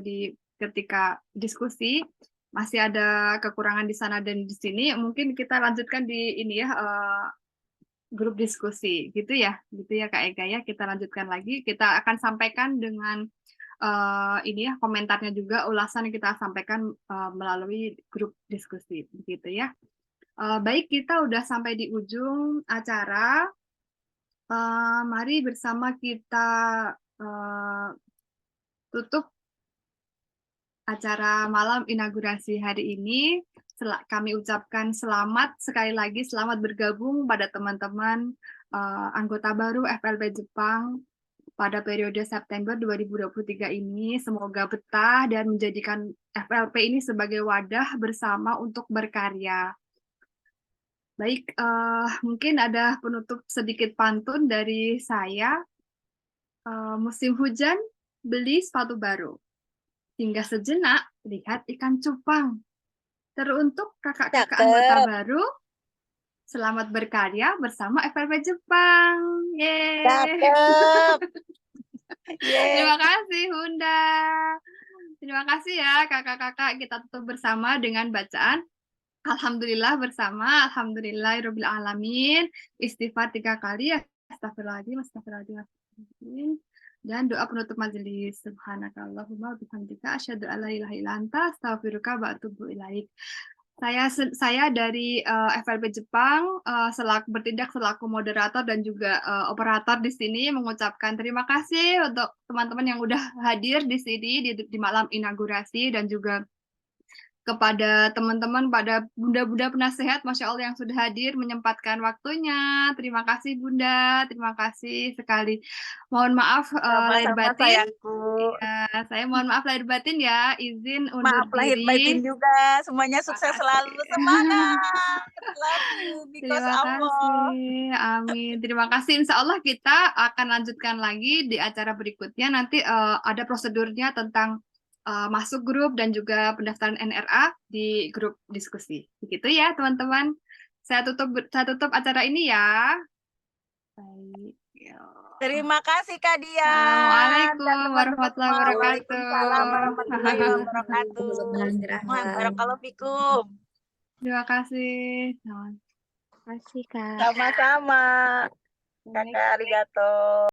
ketika diskusi masih ada kekurangan di sana dan di sini, mungkin kita lanjutkan di ini ya grup diskusi gitu ya Kak Ega ya, kita lanjutkan lagi, kita akan sampaikan dengan ini ya komentarnya juga, ulasan yang kita sampaikan melalui grup diskusi begitu ya. Baik, kita udah sampai di ujung acara. Mari bersama kita tutup acara malam inaugurasi hari ini. Kami ucapkan selamat sekali lagi, selamat bergabung pada teman-teman anggota baru FLP Jepang pada periode September 2023 ini. Semoga betah dan menjadikan FLP ini sebagai wadah bersama untuk berkarya. Baik, mungkin ada penutup sedikit pantun dari saya. Musim hujan, beli sepatu baru. Hingga sejenak, lihat ikan cupang. Teruntuk kakak-kakak anggota baru, selamat berkarya bersama FLP Jepang. Yeay. Terima kasih, Hunda. Terima kasih ya, kakak-kakak. Kita tutup bersama dengan bacaan Alhamdulillah bersama, Alhamdulillahirabbil alamin. Istighfar 3 kali ya. Astagfirullahaladzim, astagfirullahaladzim. Dan doa penutup majelis. Subhanakallahumma wa bihamdika asyhadu an la ilaha illa anta astaghfiruka wa atubu ilaik. Saya dari FLP Jepang bertindak selaku moderator dan juga operator di sini mengucapkan terima kasih untuk teman-teman yang udah hadir di sini di malam inaugurasi dan juga kepada teman-teman, pada bunda-bunda penasehat, Masya Allah yang sudah hadir menyempatkan waktunya. Terima kasih Bunda, terima kasih sekali. Mohon maaf lahir Sama-sama batin. sayangku. Ya, saya mohon maaf lahir batin ya, izin undur Maaf lahir batin diri. juga. Semuanya sukses selalu. Semangat. Love you because Terima Allah. kasih, amin. Terima kasih. Insya Allah kita akan lanjutkan lagi di acara berikutnya. Nanti ada prosedurnya tentang masuk grup dan juga pendaftaran NRA di grup diskusi. Begitu ya, teman-teman. Saya tutup acara ini ya. Baik. Terima kasih Kak Dian. Assalamualaikum warahmatullahi wabarakatuh. Waalaikumsalam warahmatullahi wabarakatuh. Barakallahu fikum. Terima kasih. Terima kasih, Kak. Sama-sama. Kakak arigato.